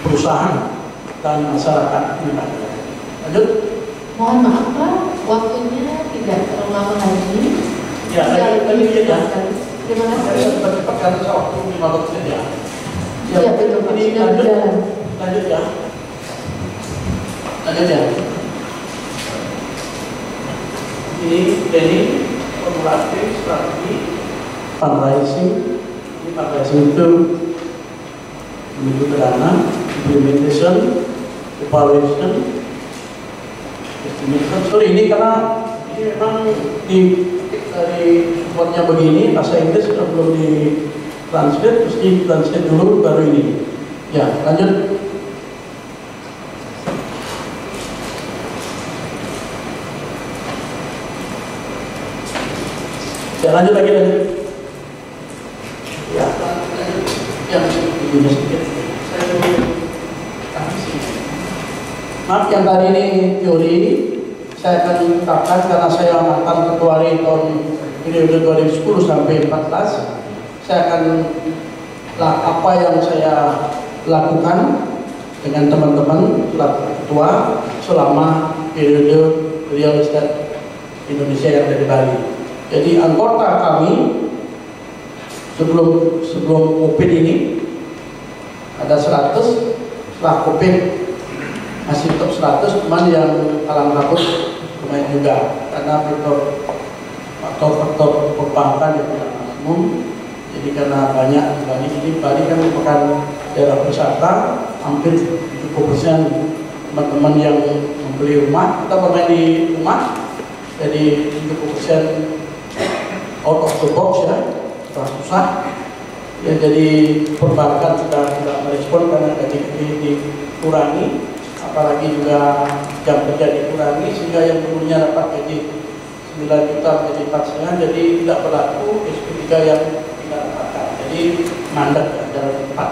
perusahaan dan masyarakat kita. Lanjut. Mohon maaf Pak, waktunya tidak terlalu lama lagi. Ya, tadi ya. Terima kasih. Cepat karena waktu 15 menit ya. Ya, betul Pak. Ini Sudah berjalan. Lanjut ya. Lanjut ya. Ini formulasi strategi fundraising. Ini fundraising itu menuju dana, implementation, evaluation, estimation. Sorry, ini karena ini memang dari supportnya begini, bahasa Inggris sudah belum di translate, terus di translate dulu baru ini. Ya, lanjut. Ya, lanjut lagi. Ya, yang ini sedikit. Maaf yang tadi ini teori, saya akan ungkapkan karena saya mantan ketua RI tahun periode 2010 sampai 14. saya akan apa yang saya lakukan dengan teman-teman selaku ketua selama periode real estate Indonesia yang ada di Bali. Jadi anggota kami sebelum COVID ini ada 100, setelah COVID masih tetap 100, cuman yang kalang kabut lumayan juga karena faktor perbankan yang tidak maksimum. Jadi karena banyak di Bali ini, Bali kan merupakan daerah wisata, hampir 70% teman-teman yang membeli rumah, kita bermain di rumah, jadi 70% out of the box ya, susah. Ya, jadi perbankan sudah tidak merespon karena gaji dikurangi, apalagi juga jam kerja dikurangi, sehingga yang dulunya dapat gaji 9 juta menjadi 4,5, jadi tidak berlaku SP3 yang tidak dapatkan. Jadi mandek ya, jalan cepat.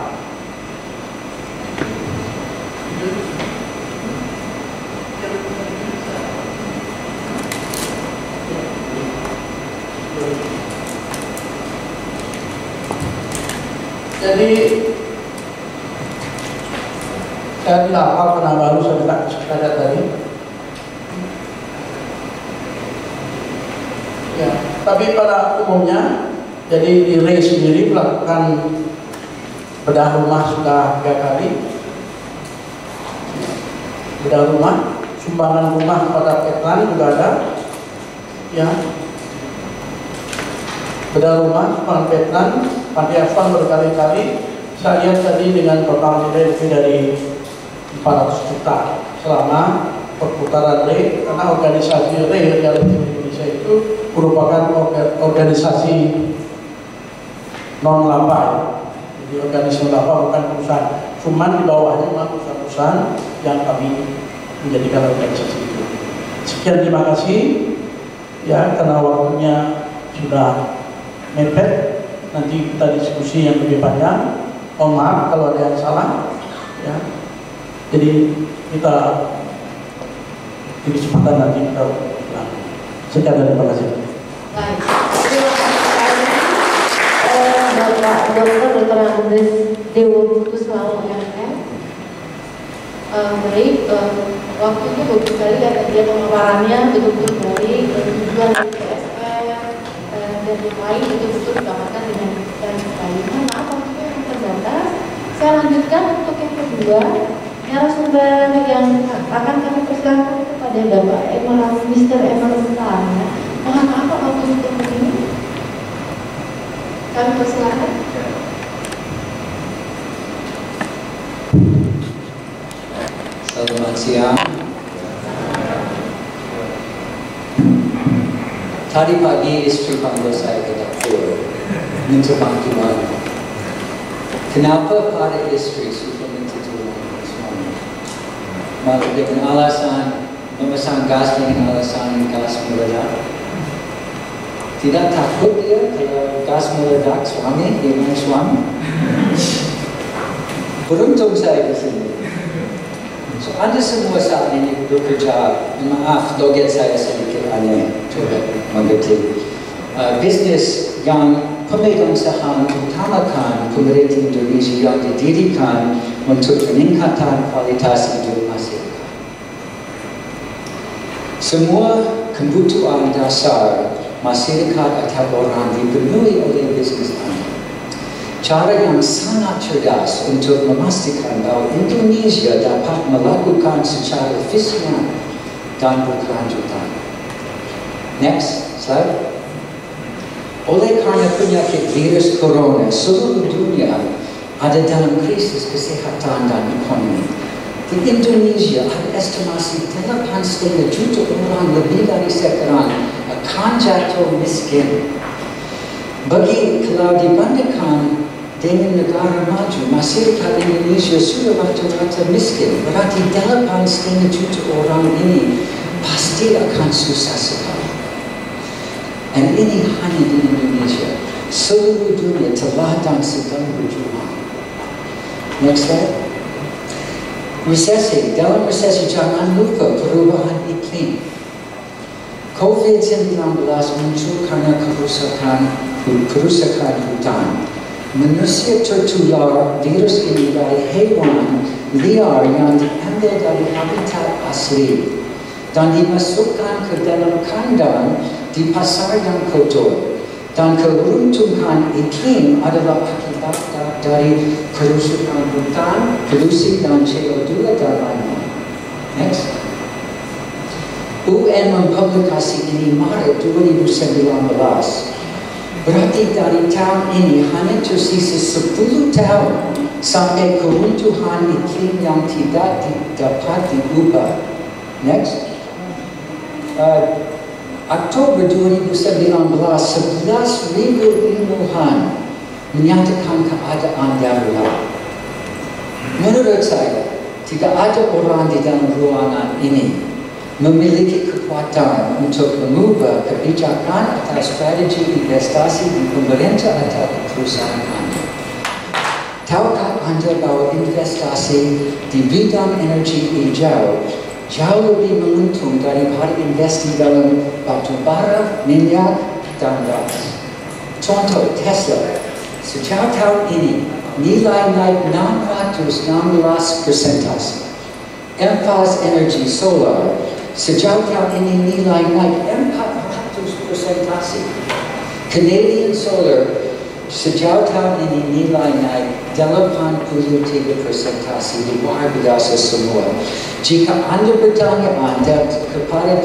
Jadi saya tidak hafal karena baru saya minta sekadar tadi. Ya, tapi pada umumnya, jadi di RE sendiri melakukan bedah rumah sudah 3 kali. Bedah rumah, sumbangan rumah pada Petlan juga ada. Ya, bedah rumah, sumbangan Petlan, Panti Asuhan berkali-kali. Saya lihat tadi dengan total nilai lebih dari 400 juta selama perputaran RE, karena organisasi RE yang di Indonesia itu merupakan organisasi non-laba. Jadi organisasi laba bukan perusahaan, cuma di bawahnya memang perusahaan-perusahaan yang kami menjadikan organisasi itu. Sekian, terima kasih ya, karena waktunya sudah mepet. Nanti kita diskusi yang lebih panjang. Mohon maaf kalau ada yang salah ya. Jadi kita di kesempatan nanti kita ulang. Sekian dan terima kasih. Baik, terima kasih Bapak Dr. Andres Dewo Putus Lawu MM. Baik, waktunya bagus sekali ya, dia pemaparannya betul-betul baik, tujuan dari PSR dan yang lain betul-betul digambarkan dengan baik. Maaf waktunya yang terbatas. Saya lanjutkan untuk yang kedua, narasumber yang akan kami persilakan kepada Bapak Mr. Emerald Utara. Mohon maaf waktu untuk ini. Kami persilakan. Selamat siang. Tadi pagi istri panggil saya ke dapur minta bantuan. Kenapa pada istri suka minta tolong suami? Malah dengan alasan memesan gas dengan alasan gas meledak. Tidak takut dia kalau gas meledak suami dengan suami? Beruntung saya di sini. So, Anda semua saat ini bekerja, maaf logat saya sedikit aneh, coba mengerti. Bisnis yang pemegang saham utamakan pemerintah Indonesia yang didirikan untuk peningkatan kualitas hidup masyarakat. Semua kebutuhan dasar masyarakat atau orang dipenuhi oleh bisnis Anda. Cara yang sangat cerdas untuk memastikan bahwa Indonesia dapat melakukan secara efisien dan berkelanjutan. Next slide. Oleh karena penyakit virus corona, seluruh dunia ada dalam krisis kesehatan dan ekonomi. Di Indonesia ada estimasi 8,5 juta orang lebih dari sekarang akan jatuh miskin. Bagi kalau dibandingkan dengan negara maju, masyarakat Indonesia sudah rata-rata miskin. Berarti 8,5 juta orang ini pasti akan susah sekali. Dan ini hanya di Indonesia. Seluruh dunia telah dan sedang berjuang. Next slide. Resesi. Dalam resesi jangan lupa perubahan iklim. COVID-19 muncul karena kerusakan kerusakan hutan. Manusia tertular virus ini dari hewan liar yang diambil dari habitat asli dan dimasukkan ke dalam kandang di pasar yang kotor. Dan keruntuhan iklim adalah akibat dari kerusakan hutan, polusi dan CO2 dan lainnya. Next. UN mempublikasi ini Maret 2019. Berarti dari tahun ini hanya tersisa 10 tahun sampai keruntuhan iklim yang tidak dapat diubah. Next. Oktober 2019, 11.000 ilmuwan menyatakan keadaan darurat. Menurut saya, tidak ada orang di dalam ruangan ini memiliki kekuatan untuk mengubah kebijakan atau strategi investasi di pemerintah atau perusahaan Anda. Tahukah Anda bahwa investasi di bidang energi hijau jauh lebih menguntung daripada investasi dalam batu bara, minyak, dan gas? Contoh Tesla, sejauh tahun ini nilai naik 616%. Emphas Energy Solar, sejauh tahun ini nilai naik 400%. Canadian Solar, sejauh tahun ini nilai naik 83%, luar biasa semua. Jika Anda bertanya kepada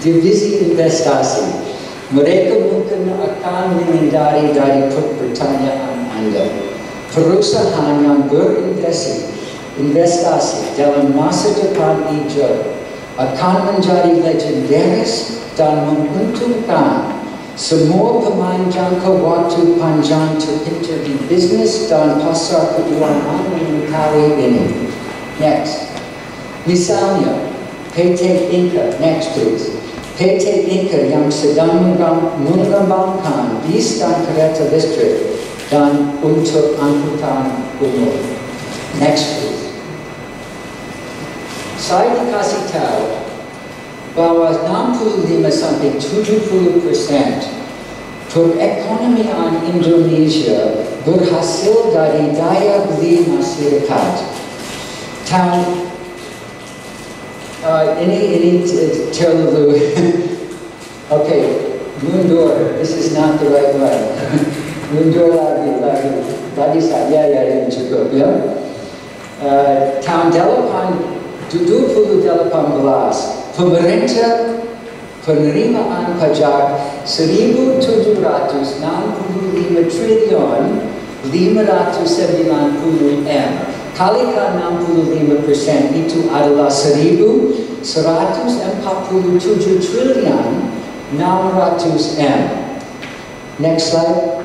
divisi investasi, mereka mungkin akan menghindari dari pertanyaan Anda. Perusahaan yang berinvestasi dalam masa depan hijau akan menjadi legendaris dan menguntungkan semua pemain jangka waktu panjang terpintar di bisnis dan pasar keuangan mengetahui ini. Next. Misalnya, PT Inka, next please. PT Inka yang sedang mengembangkan bis dan kereta listrik dan untuk angkutan umum. Next please. Saya dikasih tahu bahwa 65-70% perekonomian Indonesia berhasil dari daya beli masyarakat. Ini terlalu okay, mundur. This is not the right one. Mundur lagi. Tadi saya yang cukup ya. Tahun 2018, pemerintah penerimaan pajak 1.765 triliun 590 M. Kalikan 65% itu adalah 1.147 triliun 600 M. Next slide.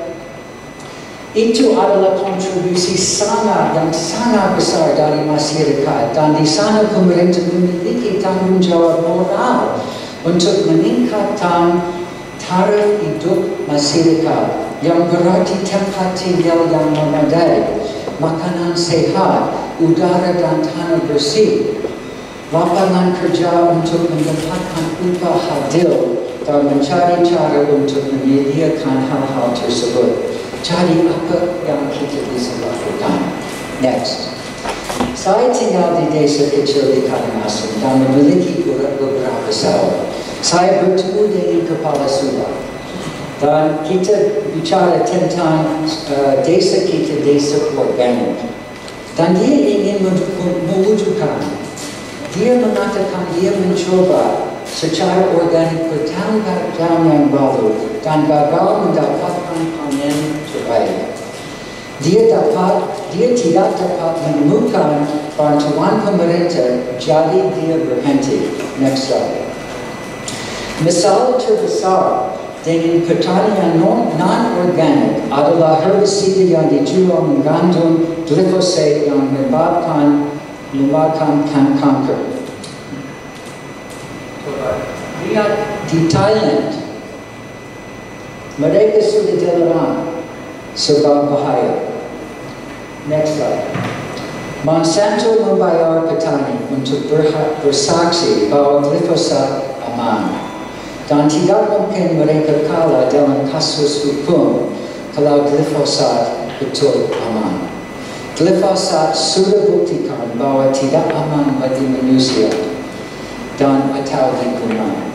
Itu adalah kontribusi yang sangat besar dari masyarakat, dan di sana pemerintah memiliki tanggung jawab moral untuk meningkatkan taraf hidup masyarakat, yang berarti tempat tinggal yang memadai, makanan sehat, udara dan tanah bersih, lapangan kerja untuk mendapatkan upah adil, dan mencari cara untuk menyediakan hal-hal tersebut. Jadi apa yang kita bisa lakukan? Next. Saya tinggal di desa kecil di Karangasem dan memiliki beberapa sawah. Saya bertemu dengan kepala sudah dan kita bicara tentang desa kita, desa organik. Dan dia ingin mewujudkan. Dia mengatakan dia mencoba secara organik bertahun-tahun yang lalu dan gagal mendapatkan panen terbaik. Dia tidak dapat menemukan bantuan pemerintah, jadi dia berhenti. Next slide. Misal terbesar dengan pertanian non-organik adalah herbisida yang dijual mengandung glifosat yang menyebabkan kanker. Lihat di Thailand, mereka sudah dilarang sebab bahaya. Next slide. Monsanto membayar petani untuk bersaksi bahwa glifosat aman. Dan tidak mungkin mereka kalah dalam kasus hukum kalau glifosat betul aman. Glifosat sudah buktikan bahwa tidak aman bagi manusia dan atau lingkungan.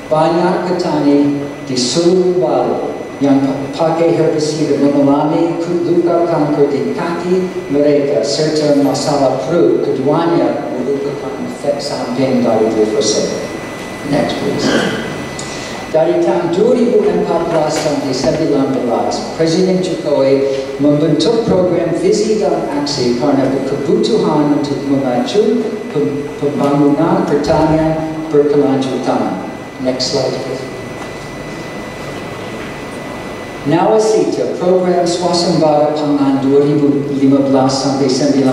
Banyak petani di seluruh Bali yang pakai herbisida mengalami luka kanker di kaki mereka serta masalah perut, keduanya merupakan efek samping dari glifosat. Next please. Dari tahun 2014 sampai 2019, Presiden Jokowi membentuk program visi dan aksi karena kebutuhan untuk memacu pembangunan pertanian berkelanjutan. Next slide, please. Nawacita, program swasembada pangan 2015 sampai 2019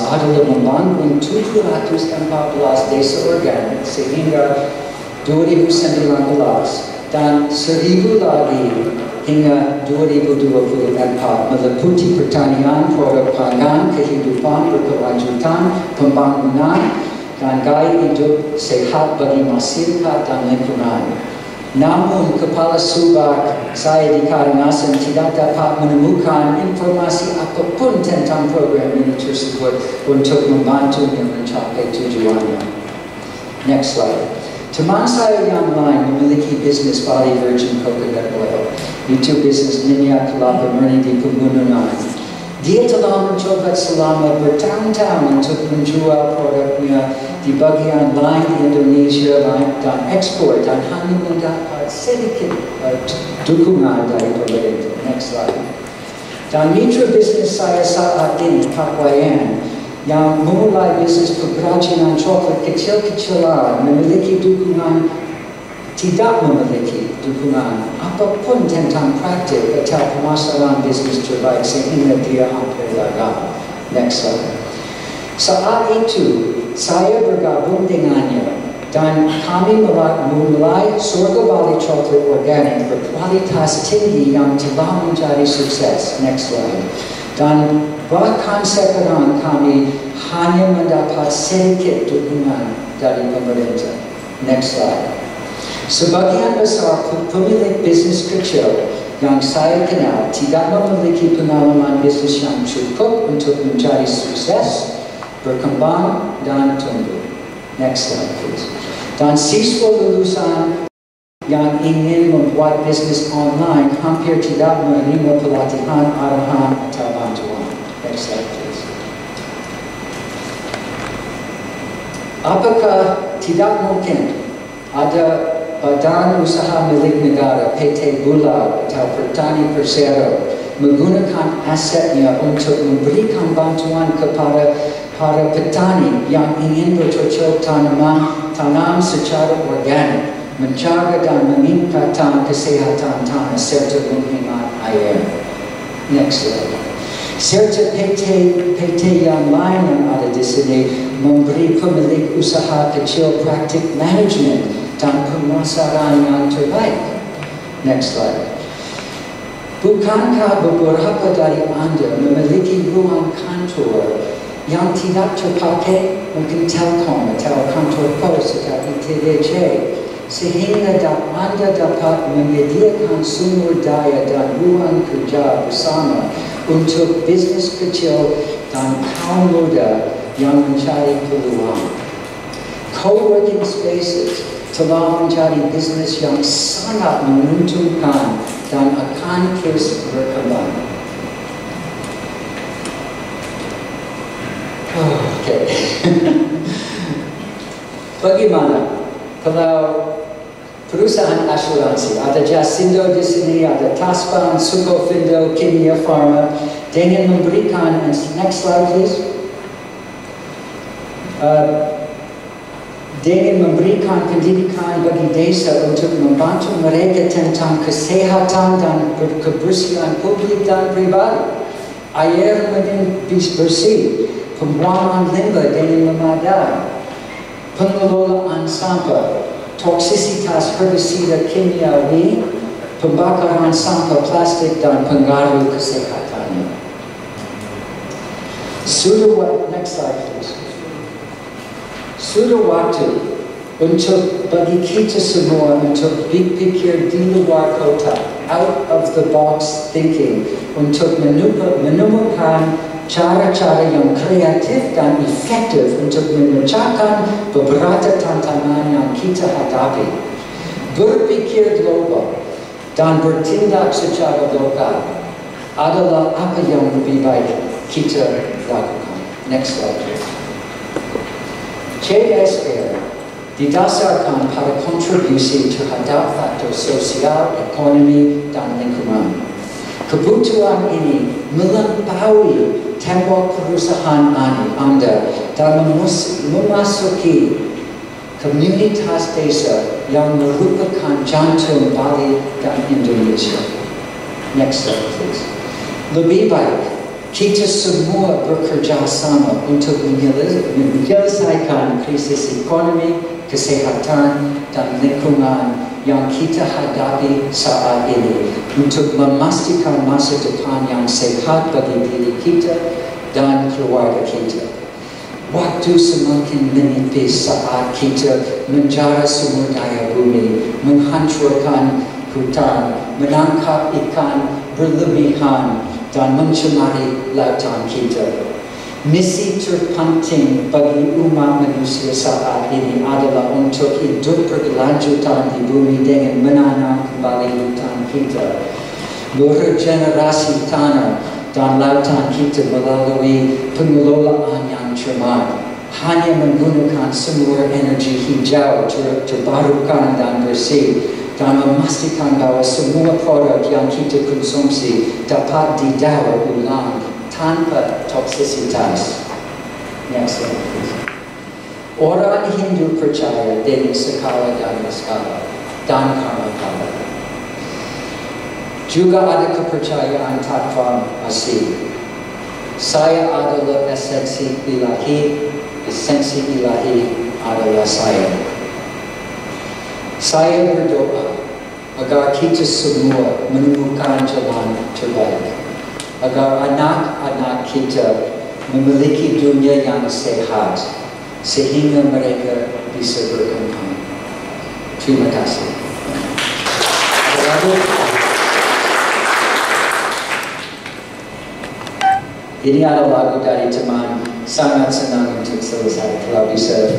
adalah membangun 714 desa organik sehingga 2019 dan 1.000 lagi hingga 2024 meliputi pertanian, produk pangan, kehidupan berkelanjutan, pembangunan, dan gaya hidup sehat bagi masyarakat dan lingkungan. Namun, Kepala Subak saya di Karangasem tidak dapat menemukan informasi apapun tentang program ini tersebut untuk membantunya mencapai tujuannya. Next slide. Teman saya yang lain memiliki bisnis Bali Virgin Coconut Oil. Itu bisnis minyak kelapa murni di pegunungan. Dia telah mencoba selama bertahun-tahun untuk menjual produknya di bagian lain di Indonesia dan ekspor dan hanya mendapat sedikit dukungan dari pemerintah. Next slide. Dan mitra bisnis saya saat ini, Pak Wayan, yang memulai bisnis pengrajinan coklat kecil-kecilan tidak memiliki dukungan apapun tentang praktik atau permasalahan bisnis terbaik sehingga dia hampir gagal. Next slide. Saat itu, saya bergabung dengannya dan kami memulai Surga Bali Coklat Organik berkualitas tinggi yang telah menjadi sukses. Next slide. Dan bahkan sekarang kami hanya mendapat sedikit dukungan dari pemerintah. Next slide. Sebagian besar pemilik bisnis kecil yang saya kenal tidak memiliki pengalaman bisnis yang cukup untuk menjadi sukses, berkembang, dan tumbuh. Next slide, please. Dan siswa lulusan yang ingin membuat bisnis online hampir tidak menerima pelatihan, arahan, atau bantuan. Next slide, please. Apakah tidak mungkin ada badan usaha milik negara, PT Bulag atau Pertani Persero menggunakan asetnya untuk memberikan bantuan kepada para petani yang ingin bercocok tanam secara organik, menjaga dan meningkatkan kesehatan tanah serta menghemat air. Next slide. Serta PT yang lain yang ada di sini memberi pemilik usaha kecil praktik manajemen dan pemasaran yang terbaik. Next slide. Bukankah beberapa dari Anda memiliki ruang kantor yang tidak terpakai, mungkin Telkom atau kantor pos atau ITDC, sehingga Anda dapat menyediakan sumber daya dan ruang kerja bersama untuk bisnis kecil dan kaum muda yang mencari peluang. Co-working spaces telah menjadi bisnis yang sangat menguntungkan dan akan terus berkembang. Oke. Bagaimana kalau perusahaan asuransi, ada Jasindo di sini, ada Tasman, Sukofindo, Kimia Pharma, dengan memberikan, next slide please, dengan memberikan pendidikan bagi desa untuk membantu mereka tentang kesehatan dan kebersihan publik dan pribadi, air bersih, pembuangan limbah dengan memadai, pengelolaan sampah, toksisitas herbisida kimiawi, pembakaran sampah plastik dan pengaruh kesehatannya. Sudah next slide please. Sudah waktu untuk bagi kita semua untuk berpikir di luar kotak, out of the box thinking, untuk menemukan cara-cara yang kreatif dan efektif untuk memecahkan beberapa tantangan yang kita hadapi. Berpikir global dan bertindak secara lokal adalah apa yang lebih baik kita lakukan. Next slide, please. CSR didasarkan pada kontribusi terhadap faktor sosial, ekonomi, dan lingkungan. Kebutuhan ini melampaui tembok perusahaan Anda dan memasuki komunitas desa yang merupakan jantung Bali dan Indonesia. Next slide, please. Lebih baik kita semua bekerja sama untuk menyelesaikan krisis ekonomi, kesehatan, dan lingkungan yang kita hadapi saat ini untuk memastikan masa depan yang sehat bagi diri kita dan keluarga kita. Waktu semakin menipis saat kita menjara sumber daya bumi, menghancurkan hutan, menangkap ikan berlebihan, dan mencemari lautan kita. Misi terpenting bagi umat manusia saat ini adalah untuk hidup berkelanjutan di bumi dengan menanam kembali hutan kita, meregenerasi tanah dan lautan kita melalui pengelolaan yang cermat, hanya menggunakan sumber energi hijau terbarukan dan bersih, dan memastikan bahwa semua produk yang kita konsumsi dapat didaur ulang tanpa toksisitas. Next slide, please. Orang Hindu percaya dengan skala dan skala dan karma kala. Juga ada kepercayaan tatwa asli. Saya adalah esensi ilahi adalah saya. Saya berdoa agar kita semua menemukan jalan terbaik, agar anak-anak kita memiliki dunia yang sehat, sehingga mereka bisa berkembang. Terima kasih. Ini adalah lagu dari teman, sangat senang untuk selesai kalau bisa.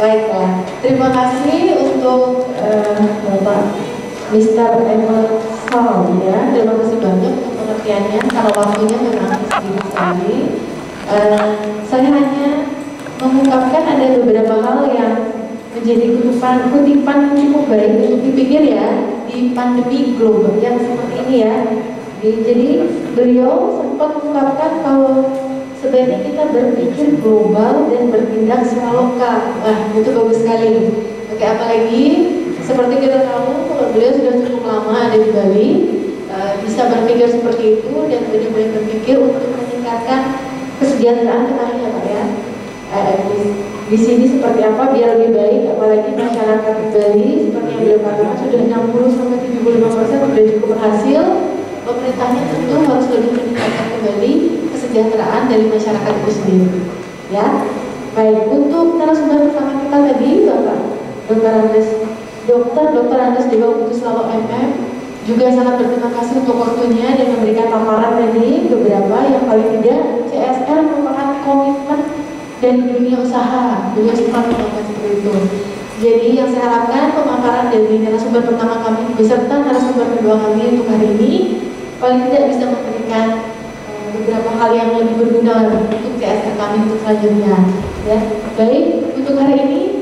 Baiklah, terima kasih untuk Bapak Mr. Emil Sal, ya. Terima kasih banyak untuk pengertiannya. Karena waktunya memang sedikit sekali, saya hanya mengungkapkan ada beberapa hal yang menjadi kutipan yang cukup baik untuk dipikir ya di pandemi global yang seperti ini ya. Jadi beliau sempat mengungkapkan kalau sebaiknya kita berpikir global dan bertindak secara lokal. Wah, itu bagus sekali. Oke, apalagi seperti kita tahu kalau beliau sudah cukup lama ada di Bali, bisa berpikir seperti itu dan benar-benar berpikir untuk meningkatkan kesejahteraan petani ya Pak ya. Di sini seperti apa biar lebih baik, apalagi masyarakat di Bali seperti yang beliau katakan sudah 60-75% sudah cukup berhasil. Pemerintahnya tentu harus lebih meningkatkan kembali kesejahteraan dari masyarakat itu sendiri. Ya, baik. Untuk narasumber pertama kita tadi Bapak Dr. Andes Dewa Putuslowo MM juga sangat berterima kasih untuk waktunya dan memberikan paparan tadi beberapa yang paling tidak CSR merupakan komitmen dari dunia usaha. Beliau sempat mengatakan seperti itu. Jadi yang saya harapkan pemaparan dari narasumber pertama kami beserta narasumber kedua kami untuk hari ini paling tidak bisa memberikan beberapa hal yang lebih berguna untuk CSR kami untuk selanjutnya. Ya, baik untuk hari ini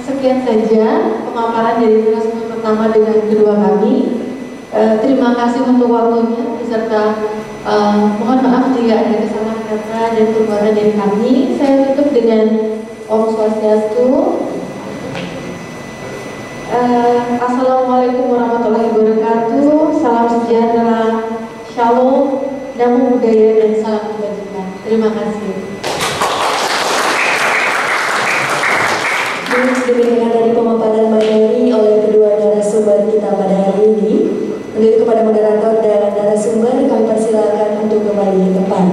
sekian saja pemaparan dari narasumber pertama dengan kedua kami. Terima kasih untuk waktunya beserta mohon maaf jika ada kesalahan kata dan perbuatan dari kami. Saya tutup dengan Om Swastiastu. Assalamualaikum warahmatullahi wabarakatuh. Salam sejahtera. Shalom. Shalom, Namo Buddhaya, dan salam kebajikan. Terima kasih. Demikian dari pemaparan materi oleh kedua narasumber kita pada hari ini. Untuk kepada moderator dan narasumber kami persilakan untuk kembali ke depan.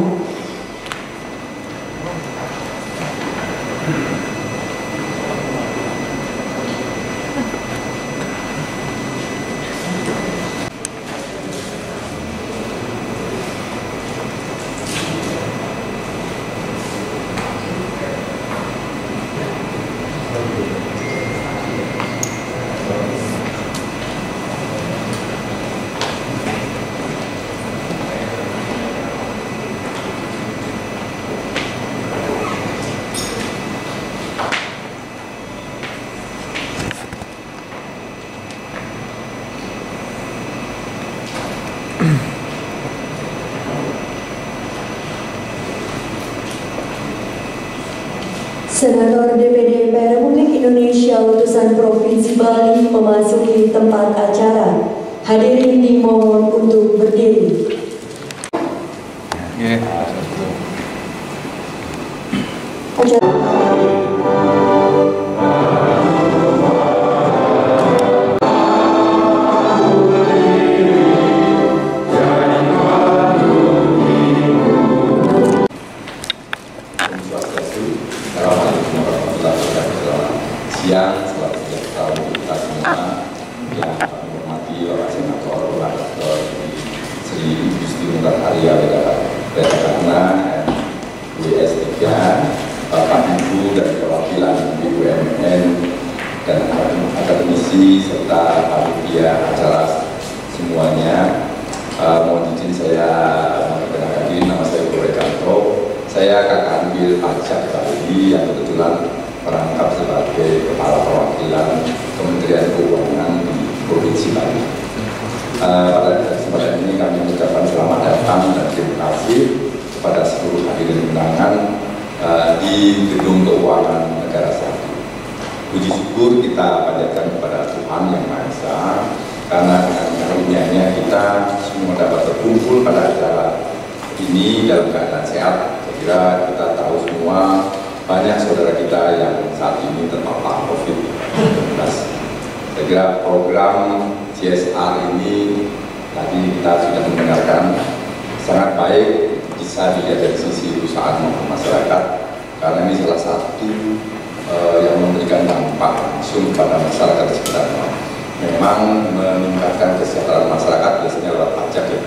Senator DPD MPR Republik Indonesia utusan Provinsi Bali memasuki tempat acara. Hadirin dimohon untuk berdiri. Siang, selamat sejahtera untuk kita semua yang kami hormati Bapak Senator Dr. Sri Igustin Ngurah Arya Widarana WS3, Bapak Ibu dan perwakilan BUMN dan akademisi serta panitia acara semuanya. Mohon izin saya memperkenalkan diri, nama saya Bro Rekanto. Saya kakak ambil pajak Bali yang kebetulan merangkap sebagai kepala perwakilan Kementerian Keuangan di Provinsi Bali. Pada kesempatan ini kami mengucapkan selamat datang dan terima kasih kepada seluruh hadirin undangan di Gedung Keuangan Negara 1. Puji syukur kita panjatkan kepada Tuhan Yang Maha Esa karena dengan karunia-Nya kita semua dapat berkumpul pada acara ini dalam keadaan sehat. Saya kira kita tahu semua banyak saudara kita yang saat ini terpapar COVID-19. Saya kira program CSR ini tadi kita sudah mendengarkan sangat baik, bisa dilihat dari sisi perusahaan maupun masyarakat, karena ini salah satu yang memberikan dampak langsung pada masyarakat sekitarnya. Memang meningkatkan kesejahteraan masyarakat biasanya lewat pajak ya.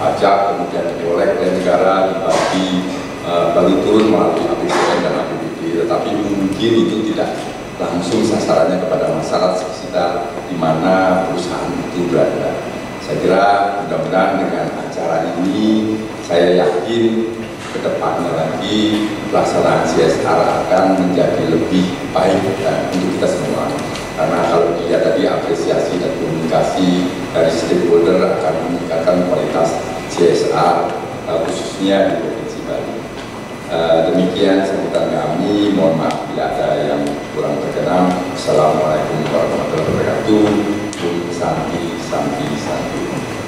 Pajak kemudian dikolek oleh negara, dibagi baru turun melalui APBN dan APBD, tetapi mungkin itu tidak langsung sasarannya kepada masyarakat sekitar di mana perusahaan itu berada. Saya kira mudah-mudahan dengan acara ini saya yakin ke depannya lagi pelaksanaan CSR akan menjadi lebih baik dan untuk kita semua. Karena kalau dilihat tadi apresiasi dan komunikasi dari stakeholder akan meningkatkan kualitas CSR khususnya di Provinsi Bali. Demikian sambutan kami, mohon maaf bila ada yang kurang berkenan. Assalamualaikum warahmatullahi wabarakatuh. Santi.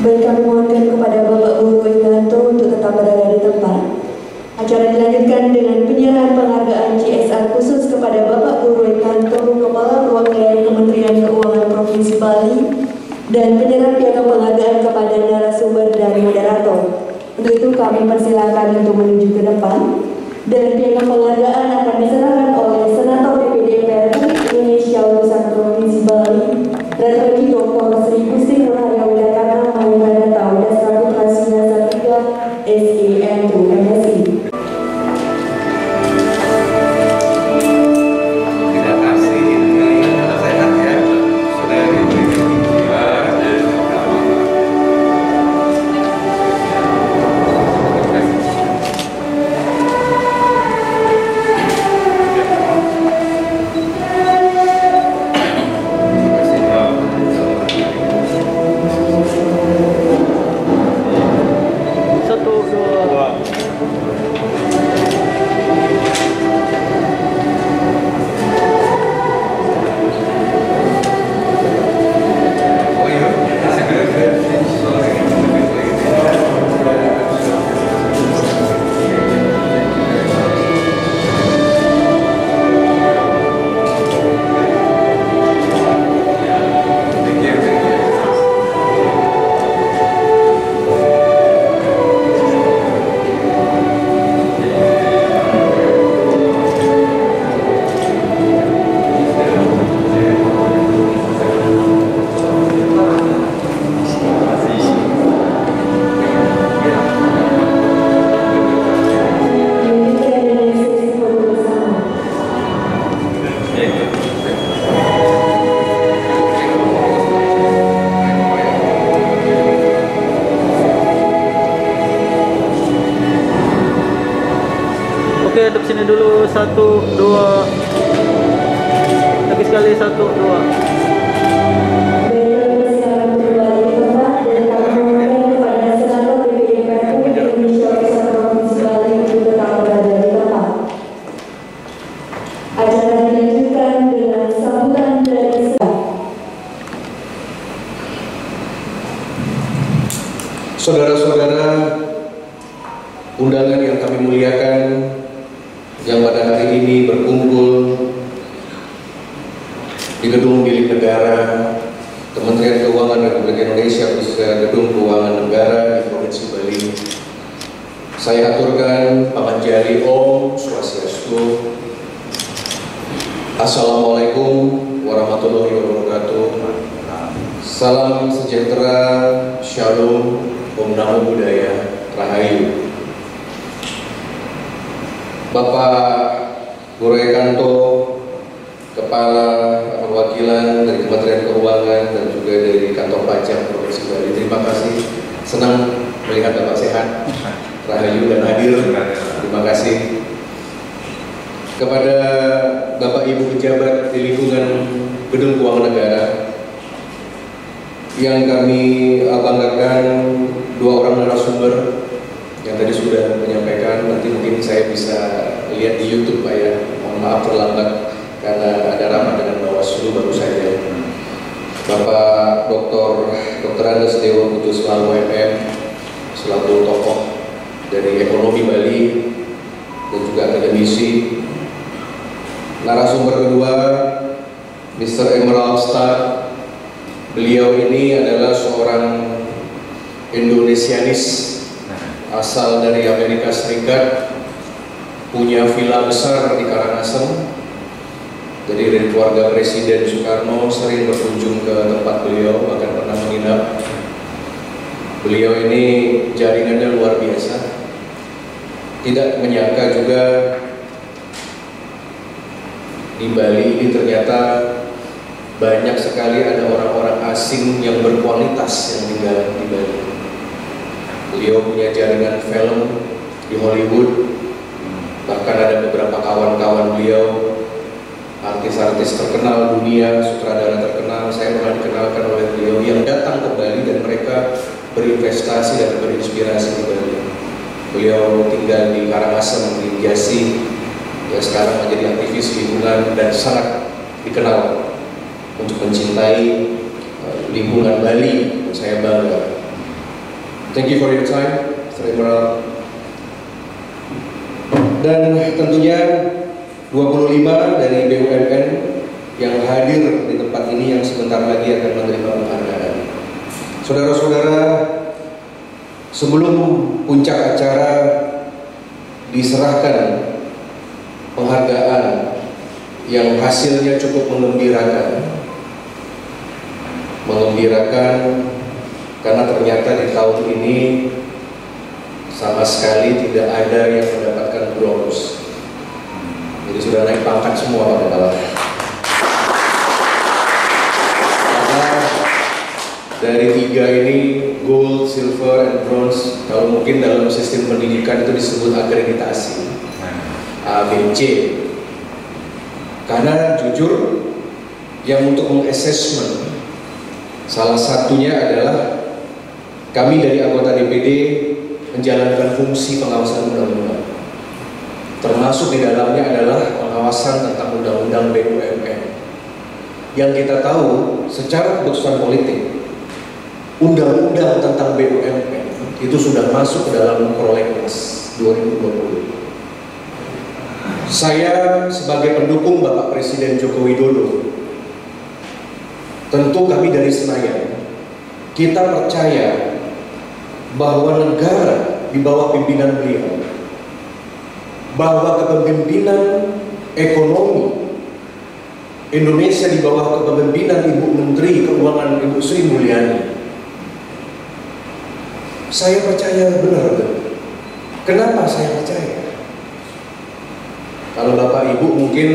Baik, kami mohonkan kepada Bapak Guru Wikanto untuk tetap berada di tempat. Acara dilanjutkan dengan penyerahan penghargaan CSR khusus kepada Bapak Guru Wikanto, Kepala Perwakilan Kementerian Keuangan Provinsi Bali, dan penyerahan piagam penghargaan kepada narasumber dan moderator. Untuk itu kami persilakan untuk menuju ke depan. Dan piagam penghargaan akan diserahkan oleh Senator DPD MPR Republik Indonesia utusan Provinsi Bali, Dr. Sri Igustin Ngurah Arya Widarana, Mahkamah Data Dasar Putra Sinyasa 3 SEM MSI. sini dulu. 1, 2. Lagi sekali 1, 2. Saudara-saudara, undangan yang kami muliakan yang pada hari ini berkumpul di Gedung Milik Negara Kementerian Keuangan Republik Indonesia, khususnya Gedung Keuangan Negara di Provinsi Bali. Saya aturkan pamanjali Om Swastiastu. Assalamualaikum warahmatullahi wabarakatuh. Salam sejahtera, Shalom, Om Namo Buddhaya, Rahayu. Bapak Gorekanto, Kepala Perwakilan dari Kementerian Keuangan dan juga dari Kantor Pajak Provinsi Bali, terima kasih. Senang melihat Bapak sehat, Rahayu dan hadir. Terima kasih. Kepada Bapak Ibu pejabat di lingkungan Gedung Keuangan Negara, yang kami banggakan, 2 orang narasumber yang tadi sudah menyampaikan. Nanti mungkin saya bisa lihat di YouTube Pak ya. Mohon maaf terlambat karena ada rapat dengan Bawaslu baru saja. Bapak Dr. Andes Dewa Putus Lalu MM selaku tokoh dari ekonomi Bali dan juga akademisi. Narasumber kedua Mr. Emerald Star. Beliau ini adalah seorang Indonesianis asal dari Amerika Serikat, punya villa besar di Karangasem. Jadi dari keluarga Presiden Soekarno sering berkunjung ke tempat beliau, bahkan pernah menginap. Beliau ini jaringannya luar biasa. Tidak menyangka juga di Bali ini ternyata banyak sekali ada orang-orang asing yang berkualitas yang tinggal di Bali. Beliau punya jaringan film di Hollywood, bahkan ada beberapa kawan-kawan beliau, artis-artis terkenal dunia, sutradara terkenal, saya pernah dikenalkan oleh beliau yang datang ke Bali dan mereka berinvestasi dan berinspirasi di Bali. Beliau tinggal di Karangasem, di Jasi, ya sekarang menjadi aktivis lingkungan dan sangat dikenal untuk mencintai lingkungan Bali. Saya bangga. Thank you for your time, Mr. Emerald. Dan tentunya 25 dari BUMN yang hadir di tempat ini yang sebentar lagi akan menerima penghargaan. Saudara-saudara, sebelum puncak acara diserahkan penghargaan yang hasilnya cukup mengembirakan karena ternyata di tahun ini sama sekali tidak ada yang mendapatkan bronze. Jadi sudah naik pangkat semua Pak Kepala. Karena dari 3 ini gold, silver, and bronze, kalau mungkin dalam sistem pendidikan itu disebut akreditasi ABC. Karena jujur yang untuk mengassessment salah satunya adalah kami dari anggota DPD menjalankan fungsi pengawasan undang-undang. Termasuk di dalamnya adalah pengawasan tentang undang-undang BUMN. Yang kita tahu secara keputusan politik, undang-undang tentang BUMN itu sudah masuk ke dalam prolegnas 2020. Saya sebagai pendukung Bapak Presiden Joko Widodo, tentu kami dari Senayan, kita percaya bahwa negara di bawah pimpinan beliau, bahwa kepemimpinan ekonomi Indonesia di bawah kepemimpinan Ibu Menteri Keuangan Ibu Sri Mulyani, saya percaya benar. Kenapa saya percaya? Kalau Bapak Ibu mungkin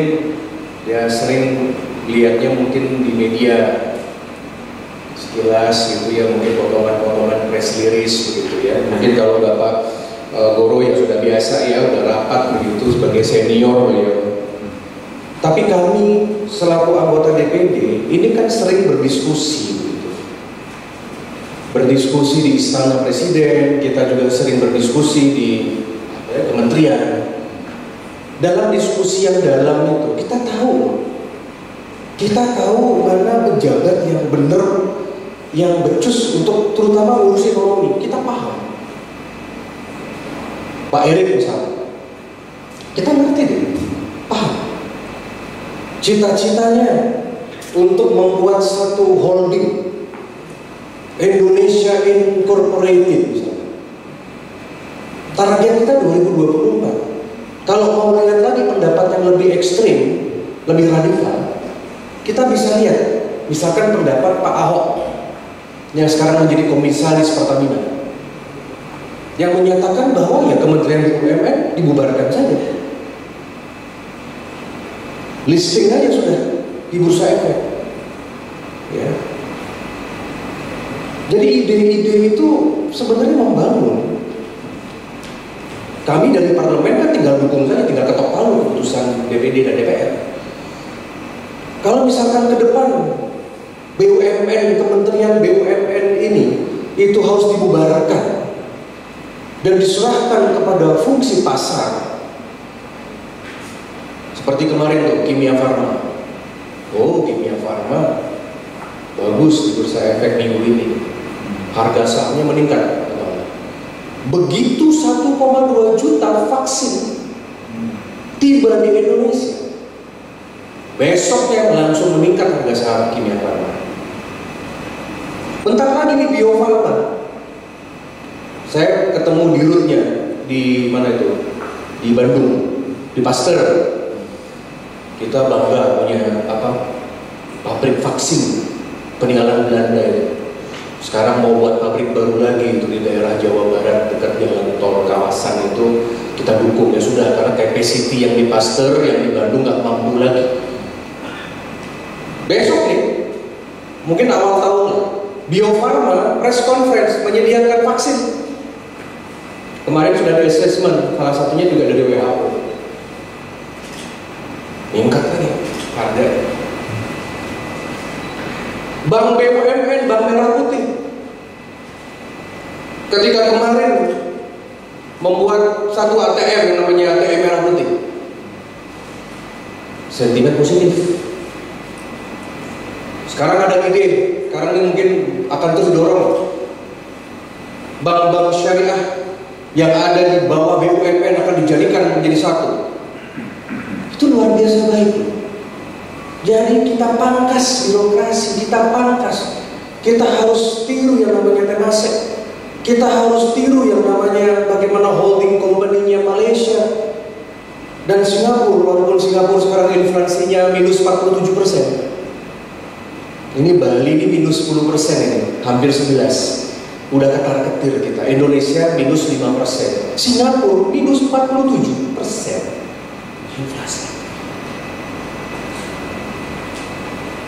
ya sering lihatnya mungkin di media sekilas gitu ya, mungkin potongan-potongan press release begitu ya. Mungkin kalau Bapak Goro yang sudah biasa ya, udah rapat begitu sebagai senior beliau. Tapi kami selaku anggota DPD ini kan sering berdiskusi begitu. Berdiskusi di Istana Presiden, kita juga sering berdiskusi di kementerian. Dalam diskusi yang dalam itu kita tahu mana pejabat yang benar, yang becus untuk terutama urus ekonomi, kita paham. Pak Erik misalnya, kita ngerti deh, paham. Cita-citanya untuk membuat satu holding Indonesia Incorporated misalnya. Target kita 2024. Kalau mau lihat lagi pendapat yang lebih ekstrim, lebih radikal, kita bisa lihat, misalkan pendapat Pak Ahok yang sekarang menjadi komisaris Pertamina, yang menyatakan bahwa ya Kementerian BUMN dibubarkan saja, listing aja sudah di Bursa Efek. Ya. Jadi ide-ide itu sebenarnya membangun. Kami dari parlemen kan tinggal dukung saja, tinggal ketok palu keputusan DPD dan DPR. Kalau misalkan ke depan BUMN, Kementerian BUMN ini itu harus dibubarkan dan diserahkan kepada fungsi pasar, seperti kemarin tuh Kimia Farma. Oh, Kimia Farma bagus di Bursa Efek minggu ini, harga sahamnya meningkat. Begitu 1,2 juta vaksin tiba di Indonesia, besoknya langsung meningkat harga saham Kimia Farma. Bentar lagi di Bio Farma, saya ketemu dirutnya di mana itu? Di Bandung, di Pasteur. Kita bangga punya pabrik vaksin peninggalan Belanda itu. Sekarang mau buat pabrik baru lagi itu di daerah Jawa Barat dekat jalan tol kawasan itu, kita dukung ya sudah, karena capacity yang di Pasteur yang di Bandung nggak mampu lagi. Besok nih, mungkin awal tahun lah, Bio Farma press conference menyediakan vaksin. Kemarin sudah ada assessment, salah satunya juga dari WHO. Meningkat lagi harga. Bank BUMN, Bank Merah Putih, ketika kemarin membuat satu ATM yang namanya ATM Merah Putih, sentimen positif. Sekarang ada ide, sekarang ini mungkin akan terus dorong bank-bank syariah yang ada di bawah BUMN akan dijadikan menjadi satu. Itu luar biasa baik. Jadi kita pangkas birokrasi, kita pangkas. Kita harus tiru yang namanya Temasek. Kita harus tiru yang namanya bagaimana holding company-nya Malaysia dan Singapura. Walaupun Singapura sekarang inflasinya minus 47%. Ini Bali ini minus 10% ini, hampir 11. Udah ketar-ketir kita. Indonesia minus 5%. Singapura minus 47% inflasi.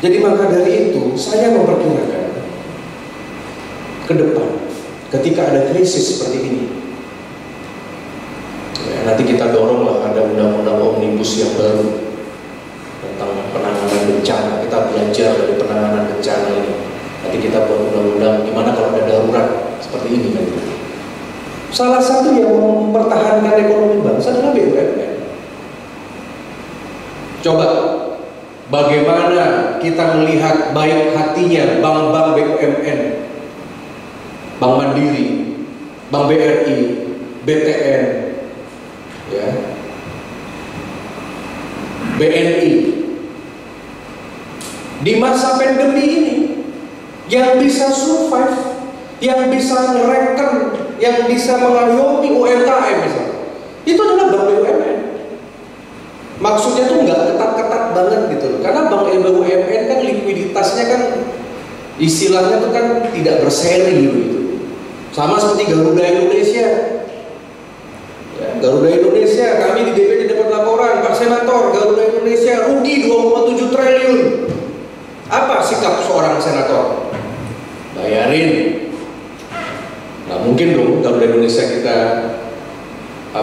Jadi maka dari itu saya memperkirakan ke depan ketika ada krisis seperti ini, ya, nanti kita doronglah ada undang-undang omnibus yang baru tentang penanganan bencana. Kita belajar dari penanganan bencana ini. Nanti kita buat undang-undang gimana kalau ada darurat seperti ini kan. Salah satu yang mempertahankan ekonomi bangsa adalah BUMN. Coba bagaimana kita melihat baik hatinya bank-bank BUMN, Bank Mandiri, Bank BRI, BTN, ya, BNI. Di masa pandemi ini, yang bisa survive, yang bisa ngereken, yang bisa mengayomi UMKM misalnya, itu adalah bank BUMN. Maksudnya tuh nggak ketat-ketat banget gitu loh. Karena bank BUMN kan likuiditasnya kan istilahnya tuh kan tidak berseri gitu. Sama seperti Garuda Indonesia. Ya, Garuda Indonesia, kami di DPD dapat laporan, Pak Senator, Garuda Indonesia rugi 2,7 triliun. Apa sikap seorang senator? Bayarin. Nah mungkin dong Garuda Indonesia kita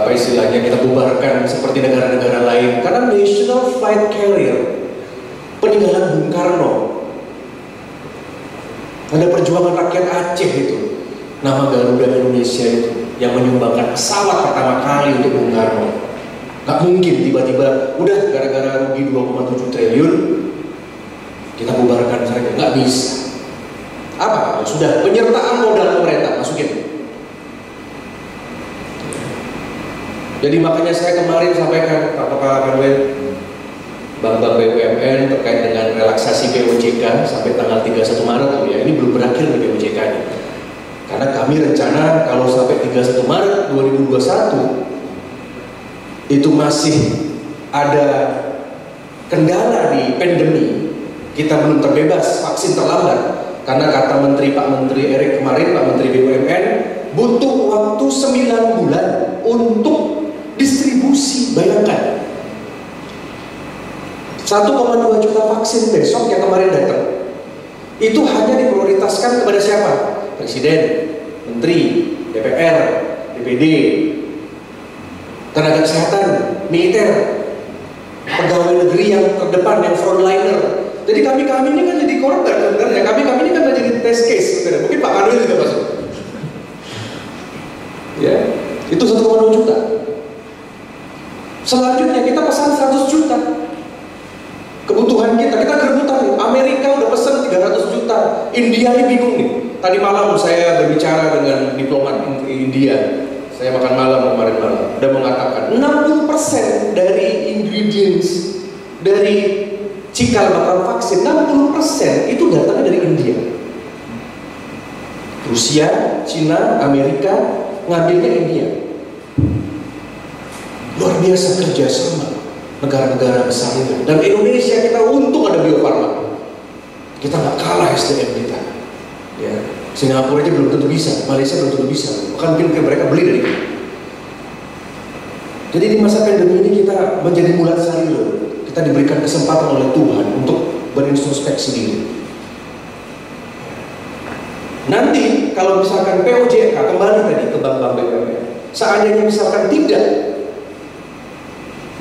apa istilahnya, kita bubarkan seperti negara-negara lain. Karena National Flight Carrier peninggalan Bung Karno, ada perjuangan rakyat Aceh itu, nama Garuda Indonesia itu yang menyumbangkan pesawat pertama kali untuk Bung Karno. Gak mungkin tiba-tiba udah gara-gara rugi 2,7 triliun kita bubarkan saja, nggak bisa. Apa? Ya sudah, penyertaan modal pemerintah masukin. Jadi makanya saya kemarin sampaikan Pak Kanwil, bank-bank BUMN terkait dengan relaksasi POJK sampai tanggal 31 Maret ya, ini belum berakhir nih POJK-nya. Karena kami rencana kalau sampai 31 Maret 2021 itu masih ada kendala di pandemi, kita belum terbebas, vaksin terlambat. Karena kata Pak Menteri Erik kemarin, Pak Menteri BUMN, butuh waktu 9 bulan untuk distribusi. Bayangkan 1,2 juta vaksin besok yang kemarin datang, itu hanya diprioritaskan kepada siapa? Presiden, Menteri, DPR, DPD, tenaga kesehatan, militer, pegawai negeri yang terdepan, yang frontliner. Jadi kami ini kan jadi korban sebenarnya. Kami ini kan jadi test case sebenarnya. Mungkin Pak Kanwil juga masuk. Ya, itu 1,2 juta. Selanjutnya kita pesan 100 juta. Kebutuhan kita gerebutan. Amerika udah pesan 300 juta. India ini bingung nih. Tadi malam saya berbicara dengan diplomat India. Saya makan malam kemarin malam, udah mengatakan 60% dari ingredients dari cikal bakal vaksin, 60% itu datangnya dari India. Rusia, Cina, Amerika ngambilnya India. Luar biasa kerjasama negara-negara besar itu. Dan Indonesia kita untung ada Bio Farma. Kita nggak kalah SDM kita. Ya. Singapura aja belum tentu bisa, Malaysia belum tentu bisa. Bahkan mungkin mereka beli dari kita. Jadi di masa pandemi ini kita menjadi mulat sari loh. Kita diberikan kesempatan oleh Tuhan untuk berintrospeksi diri. Nanti kalau misalkan POJK kembali tadi ke bank-bank BUMN, seandainya misalkan tidak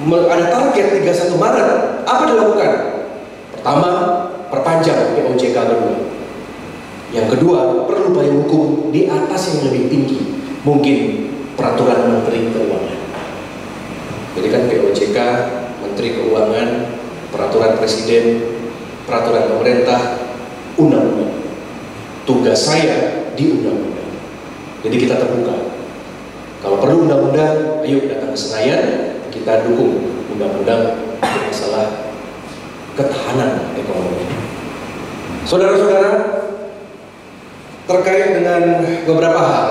ada target 31 Maret, apa dilakukan? Pertama, perpanjang POJK kedua. Yang kedua, perlu payung hukum di atas yang lebih tinggi, mungkin peraturan Menteri Keuangan. Jadi kan POJK, Menteri Keuangan, peraturan Presiden, peraturan pemerintah, undang-undang. Tugas saya di undang-undang. Jadi kita terbuka. Kalau perlu undang-undang, ayo datang ke Senayan, kita dukung undang-undang untuk masalah ketahanan ekonomi. Saudara-saudara, terkait dengan beberapa hal,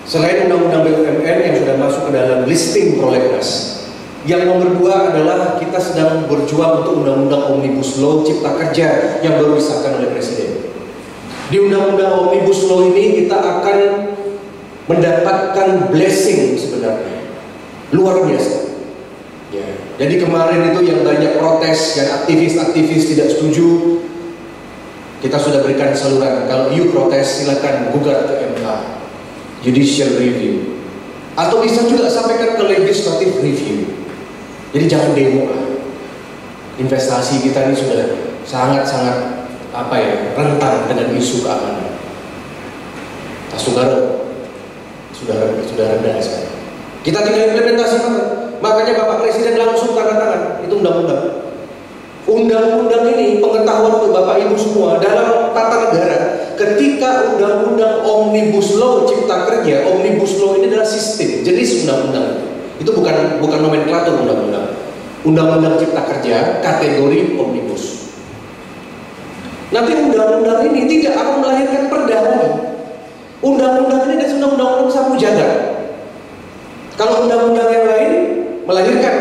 selain undang-undang BUMN yang sudah masuk ke dalam listing prolegnas, yang nomor 2 adalah kita sedang berjuang untuk undang-undang Omnibus Law Cipta Kerja yang baru disahkan oleh Presiden. Di undang-undang Omnibus Law ini kita akan mendapatkan blessing sebenarnya luar biasa. Ya. Jadi kemarin itu yang banyak protes, yang aktivis-aktivis tidak setuju, kita sudah berikan saluran. Kalau you protes, silakan gugat ke MK, judicial review, atau bisa juga sampaikan ke legislative review. Jadi jangan demo lah. Investasi kita ini sudah sangat-sangat rentan dengan isu keamanan. Tasugaro sudah rendah sekarang. Kita tinggal implementasi makanya Bapak Presiden langsung tanda tangan itu undang-undang. Undang-undang ini pengetahuan untuk Bapak Ibu semua dalam tata negara. Ketika undang-undang Omnibus Law Cipta Kerja, Omnibus Law ini adalah sistem, jenis undang-undang. Itu bukan nomenklatur undang-undang. Undang-undang Cipta Kerja kategori omnibus. Nanti undang-undang ini tidak akan melahirkan perda lagi. Undang-undang ini adalah undang-undang sapu jagat. Kalau undang-undang yang lain melahirkan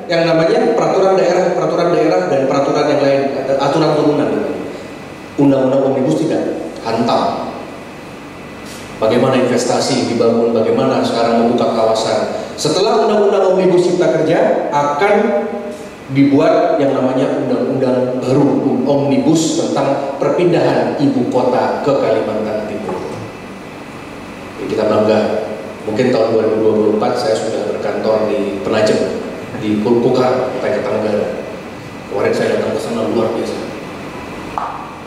yang namanya peraturan daerah dan peraturan yang lain, aturan turunan. Undang-undang omnibus tidak, hantam. Bagaimana investasi dibangun, bagaimana sekarang membuka kawasan. Setelah undang-undang omnibus Cipta Kerja akan dibuat yang namanya undang-undang baru, omnibus tentang perpindahan ibu kota ke Kalimantan Timur. Jadi kita bangga Mungkin tahun 2024 saya sudah berkantor di Penajam, di Kukar, Kutai Kartanegara. Kemarin saya datang ke sana luar biasa.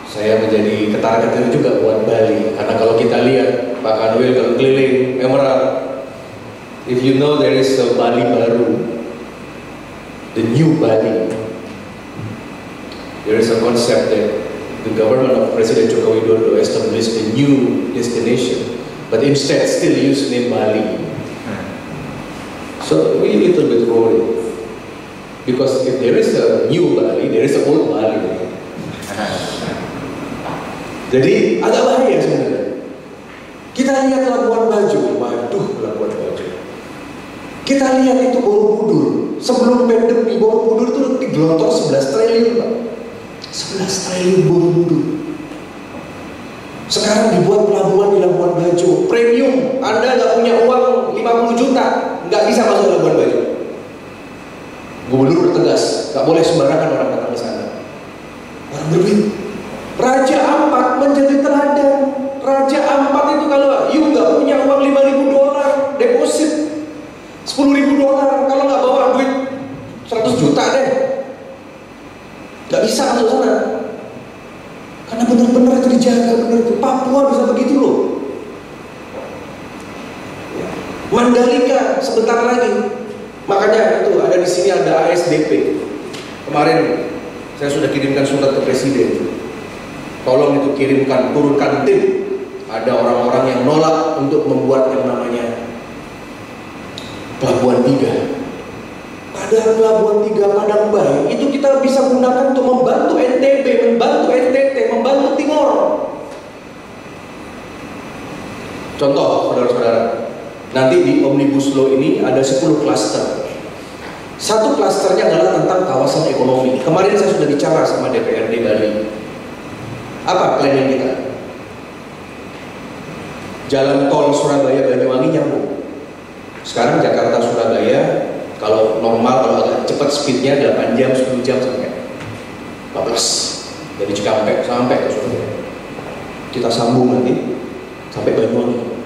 Saya menjadi ketara-ketir juga buat Bali, karena kalau kita lihat Pak Kanwil kalau keliling Emerald, if you know there is a Bali baru, the new Bali. There is a concept that the government of President Joko Widodo established a new destination, but instead still use name Bali. So we a little bit worried, because if there is a new Bali, there is a old Bali. Jadi agak bahaya sebenarnya. Kita lihat Labuan Bajo, waduh Labuan Bajo. Kita lihat itu Borobudur. Sebelum pandemi Borobudur itu digelontor 11 triliun, Pak. 11 triliun Borobudur. Sekarang dibuat pelabuhan di Labuan Bajo, premium. Anda nggak punya uang 50 juta, nggak bisa masuk Labuan Bajo. Gubernur bertegas, nggak boleh sembarangan orang datang ke sana. Orang berduit. Raja Ampat menjadi teladan. Raja Ampat itu kalau you nggak punya uang $5.000 deposit, $10.000, kalau nggak bawa duit 100 juta deh, nggak bisa masuk sana. Karena benar-benar itu dijaga, benar itu. Papua bisa begitu loh. Mandalika sebentar lagi. Makanya itu ada di sini ada ASDP. Kemarin saya sudah kirimkan surat ke Presiden. Tolong itu kirimkan, turunkan tim. Ada orang-orang yang nolak untuk membuat yang namanya Pelabuhan 3. Padahal Pelabuhan 3 Padang Bayi itu kita bisa gunakan untuk membantu NTB, membantu NTT, membantu Timor. Contoh, saudara-saudara, nanti di Omnibus Law ini ada 10 klaster. Satu klasternya adalah tentang kawasan ekonomi. Kemarin saya sudah bicara sama DPRD Bali. Apa planning kita? Jalan tol Surabaya-Banyuwangi nyambung. Sekarang Jakarta-Surabaya kalau normal, kalau agak cepat speednya 8 jam, 10 jam sampai 14. Dari Cikampek sampai ke Surabaya. Kita sambung nanti sampai Banyuwangi.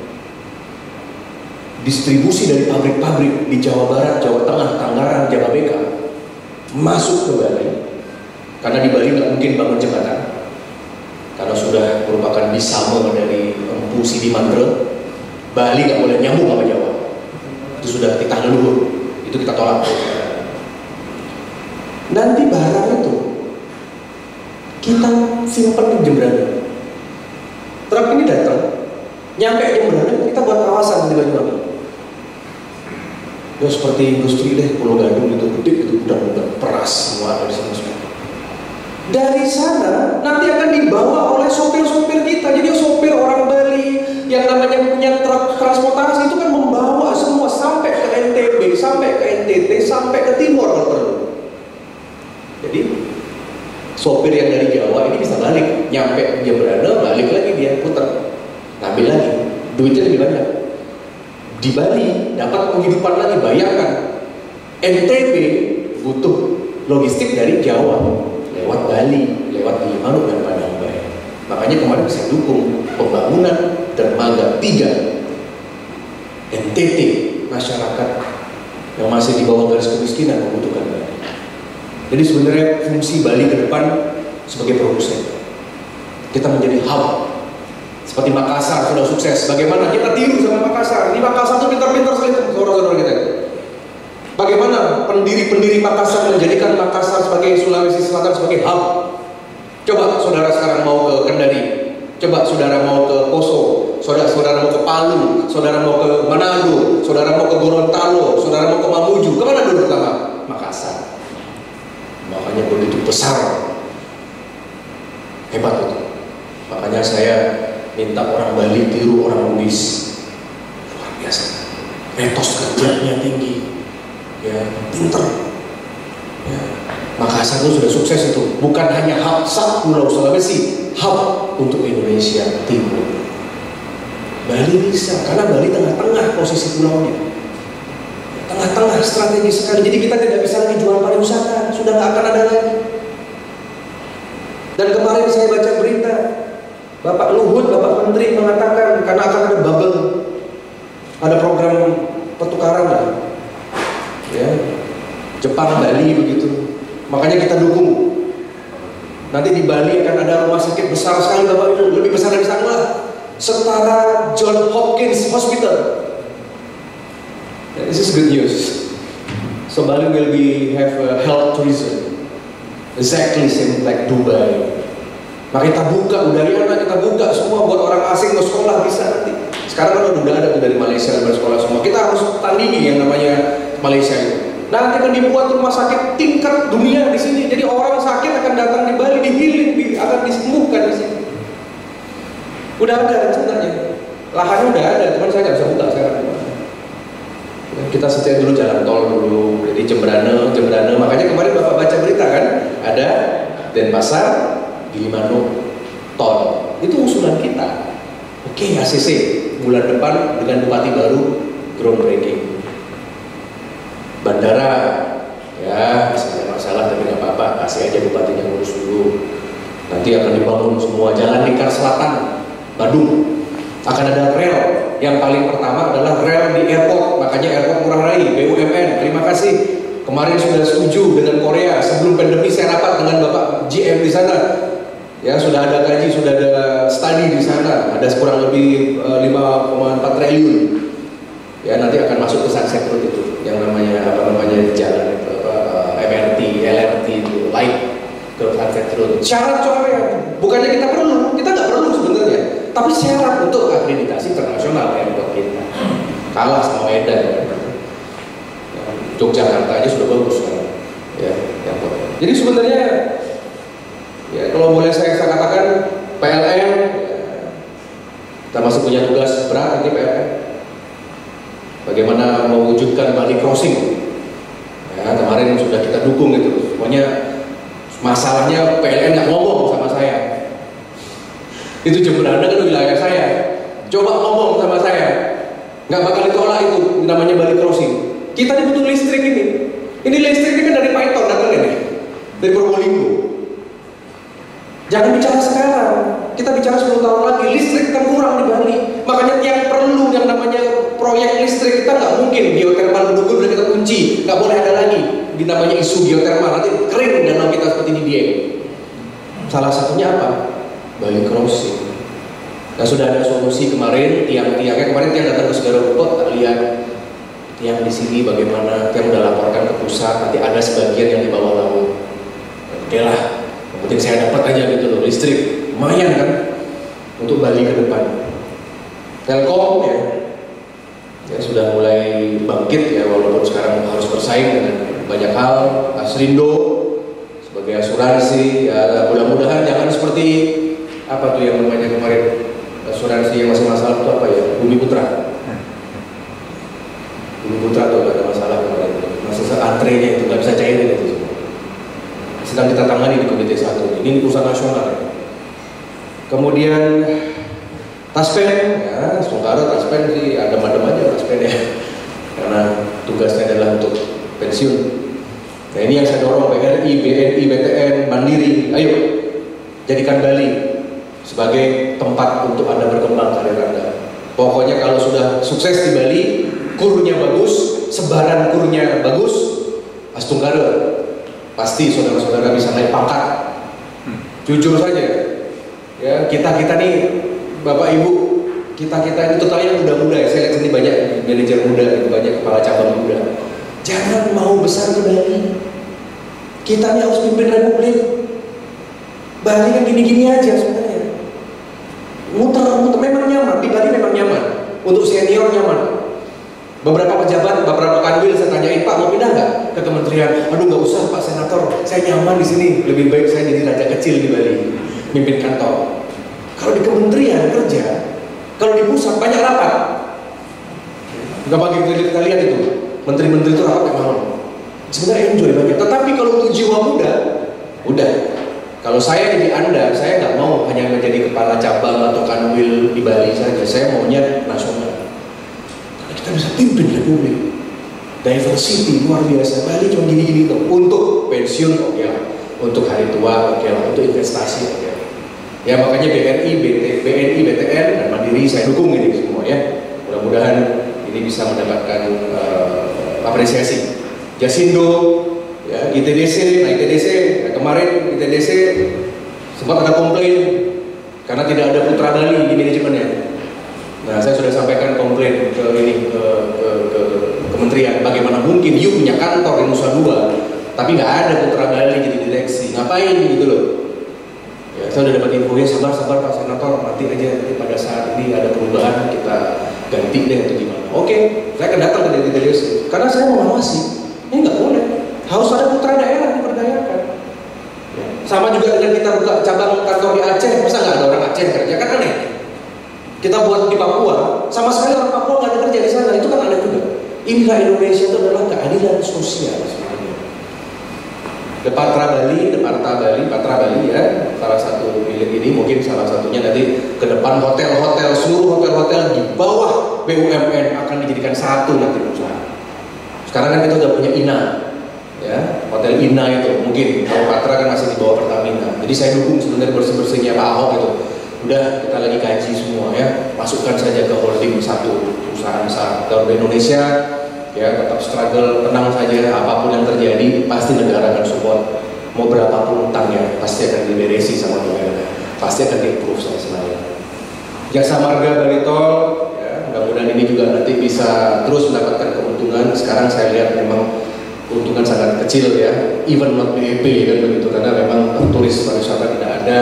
Distribusi dari pabrik-pabrik di Jawa Barat, Jawa Tengah, Tangerang, Jababeka masuk ke Bali. Karena di Bali nggak mungkin bangun jembatan. Karena sudah merupakan disama dari Empu Sidi Mandre, Bali nggak boleh nyambung sama Jawa. Itu sudah titah leluhur, itu kita tolak. Nanti barang itu kita simpan di Jembrana. Truk ini datang, nyampe Jembrana, kita buat kawasan di Banyuwangi. Ya seperti industri deh, Pulau Gadung itu gede, itu udah peras semua dari sana semua. Dari sana nanti akan dibawa oleh sopir-sopir kita. Jadi sopir orang Bali yang namanya punya truk transportasi itu kan membawa semua sampai ke NTB, sampai ke NTT, sampai ke Timor kalau perlu. Jadi sopir yang dari Jawa ini bisa balik, nyampe Jembrana, balik lagi dia putar, ngambil lagi, duitnya lebih banyak. Di Bali dapat penghidupan lagi. Bayangkan NTB butuh logistik dari Jawa lewat Bali, lewat Gilimanuk dan Padang Bayi. Makanya kemarin saya dukung pembangunan dermaga 3 NTT, masyarakat yang masih di bawah garis kemiskinan membutuhkan Bali. Jadi sebenarnya fungsi Bali ke depan sebagai produsen, kita menjadi hub. Seperti Makassar sudah sukses, bagaimana kita tiru sama Makassar? Ini Makassar itu pintar-pintar sekali saudara-saudara kita. Bagaimana pendiri-pendiri Makassar menjadikan Makassar sebagai Sulawesi Selatan sebagai hub? Coba saudara sekarang mau ke Kendari, coba saudara mau ke Poso, saudara mau ke Palu, saudara mau ke Manado, saudara mau ke Gorontalo, saudara mau ke Mamuju, kemana dulu pertama? Makassar. Makanya begitu besar, hebat itu. Makanya saya minta orang Bali tiru orang Bugis, luar biasa, etos kerjanya tinggi, ya pinter. Ya. Makassar itu sudah sukses itu, bukan hanya hub Pulau Sulawesi, hub untuk Indonesia Timur. Bali bisa, karena Bali tengah-tengah posisi pulaunya, tengah-tengah strategis sekali. Jadi kita tidak bisa lagi jual pariwisata, sudah nggak akan ada lagi. Dan kemarin saya baca berita, Bapak Luhut, Bapak Menteri mengatakan karena akan ada bubble Ada program pertukaran lah, ya, Jepang, Bali begitu. Makanya kita dukung. Nanti di Bali akan ada rumah sakit besar sekali, Bapak Ibu, lebih besar dari sana, setara John Hopkins Hospital. This is good news. So Bali will have a health tourism, exactly same like Dubai. Maka kita buka Udayana, kita buka semua buat orang asing mau sekolah bisa nanti. Sekarang kan udah ada tuh dari Malaysia bersekolah semua. Kita harus tandingi yang namanya Malaysia itu. Nanti akan dibuat rumah sakit tingkat dunia di sini. Jadi orang sakit akan datang di Bali, di-healing, akan disembuhkan di sini. Udah ada rencananya. Lahannya udah ada, cuman saya nggak bisa buka sekarang. Kita setia dulu jalan tol dulu. Jadi Jembrane. Makanya kemarin Bapak baca berita kan, ada Denpasar, Gilimanuk, tol. Itu usulan kita. Oke, ACC bulan depan dengan bupati baru groundbreaking. Bandara, ya masih ada masalah tapi nggak apa-apa, kasih aja bupatinya ngurus dulu. Nanti akan dibangun semua jalan lingkar selatan, Badung. Akan ada rel. Yang paling pertama adalah rel di airport, makanya airport Ngurah Rai, BUMN. Terima kasih. Kemarin sudah setuju dengan Korea. Sebelum pandemi saya rapat dengan Bapak GM di sana. Ya, sudah ada kaji, sudah ada studi di sana, ada kurang lebih 5,4 triliun. Ya, nanti akan masuk ke Sunset Road itu, yang namanya jalan MRT, LRT itu, light ke Sunset Road. Syarat-syaratnya, bukannya kita nggak perlu sebenarnya, tapi syarat untuk akreditasi internasional airport kita. Kalah sama Medan. Yogyakarta aja sudah bagus kan, ya, airport. Jadi sebenarnya ya, kalau boleh saya katakan PLN, kita masih punya tugas berat ini PLN. Bagaimana mewujudkan Bali Crossing? Ya, kemarin sudah kita dukung itu. Pokoknya masalahnya PLN nggak ngomong sama saya. Itu Jembrane kan wilayah saya. Coba ngomong sama saya, nggak bakal ditolak itu. Namanya Bali Crossing. Kita butuh listrik ini. Ini listrik ini kan dari Python datangnya nih, dari Probolinggo. Jangan bicara sekarang, kita bicara 10 tahun lagi, listrik kita kurang di Bali. Makanya yang perlu yang namanya proyek listrik, kita nggak mungkin geotermal Bedugul udah kita kunci, nggak boleh ada lagi di namanya isu geotermal, nanti kering danau kita seperti di Dieng. Salah satunya apa? Bali Crossing. Nah, sudah ada solusi kemarin, tiang-tiangnya kemarin tiang datang ke Segara Rumput, tak lihat tiang di sini bagaimana, tiang udah laporkan ke pusat, nanti ada sebagian yang di bawah laut. Oke lah. Penting saya dapat aja gitu loh, listrik lumayan kan untuk Bali ke depan. Telkom ya sudah mulai bangkit ya, walaupun sekarang harus bersaing dengan banyak hal. Asrindo sebagai asuransi ya, mudah-mudahan jangan seperti apa tuh yang namanya kemarin asuransi yang masih masalah itu apa ya, Bumi Putra tuh gak ada masalah kemarin, masa antrenya itu nggak bisa cairin itu. Sedang kita tangani di Komite 1. Ini urusan nasional. Kemudian Taspen, ya, Sungkara Taspen sih adem-adem aja Taspen ya, karena tugasnya adalah untuk pensiun. Nah ini yang saya dorong, BRI, BNI, BTN, Mandiri, ayo jadikan Bali sebagai tempat untuk Anda berkembang karir Anda. Pokoknya kalau sudah sukses di Bali, kurnya bagus, sebaran kurnya bagus, Astungkara. Pasti saudara-saudara bisa naik pangkat. Jujur saja, ya kita nih Bapak Ibu, kita ini totalnya muda-muda ya. Saya lihat sini banyak manajer muda, banyak kepala cabang muda. Jangan mau besar di Bali. Kita nih harus pimpin republik. Bali kan gini-gini aja sebenarnya. Muter memang nyaman di Bali, memang nyaman. Untuk senior nyaman. Beberapa pejabat, beberapa kanwil saya tanyain, Pak mau pindah nggak ke kementerian? Aduh nggak usah Pak Senator, saya nyaman di sini. Lebih baik saya jadi raja kecil di Bali, mimpin kantor. Kalau di kementerian kerja, kalau di pusat banyak rapat. Nggak bagi kita lihat itu, menteri-menteri itu rapat kayak malam. Sebenarnya enjoy banget. Tetapi kalau untuk jiwa muda, udah. Kalau saya jadi Anda, saya nggak mau hanya menjadi kepala cabang atau kanwil di Bali saja. Saya maunya nasional. Kita bisa pimpin republik. Diversity luar biasa. Bali cuma gini-gini tuh. Untuk pensiun oke lah, untuk hari tua oke lah, untuk investasi oke lah. Ya makanya BNI, BTN dan Mandiri saya dukung ini semua ya. Mudah-mudahan ini bisa mendapatkan apresiasi. Jasindo, ya, ITDC, nah ITDC, nah, kemarin ITDC sempat ada komplain karena tidak ada Putra Bali di manajemennya. Nah, saya sudah sampaikan komplain ke kementerian, bagaimana mungkin you punya kantor di Nusa Dua, tapi nggak ada Putra Bali jadi direksi, ngapain gitu loh? Ya, saya sudah dapat info, ya sabar Pak Senator, nanti aja pada saat ini ada perubahan kita ganti deh atau gimana. Oke, saya akan datang ke DPRD karena saya mau mengawasi. Ini nggak boleh, harus ada putra daerah diberdayakan. Ya. Sama juga dengan kita buka cabang kantor di Aceh, masa nggak ada orang Aceh kerja, kan aneh. Kita buat di Papua, sama sekali orang Papua nggak ada kerja di sana, itu kan aneh juga. Inilah Indonesia, itu adalah keadilan sosial sebenarnya. Patra Bali ya, salah satu milik ini, mungkin salah satunya nanti ke depan hotel-hotel, seluruh hotel-hotel di bawah BUMN akan dijadikan satu nanti perusahaan. Sekarang kan kita udah punya INA, ya, hotel INA itu mungkin kalau Patra kan masih di bawah Pertamina. Jadi saya dukung sebenarnya bersih-bersihnya Pak Ahok itu. Udah kita lagi kaji semua ya, masukkan saja ke holding satu perusahaan besar. Garuda Indonesia ya tetap struggle, tenang saja, apapun yang terjadi pasti negara akan support. Mau berapapun utangnya pasti akan diberesi sama negara, pasti akan di-approve sama semuanya. Jasa Marga Bali Tol, ya, mudah-mudahan ini juga nanti bisa terus mendapatkan keuntungan. Sekarang saya lihat memang keuntungan sangat kecil ya, even not BEP kan begitu, karena memang turis pariwisata tidak ada.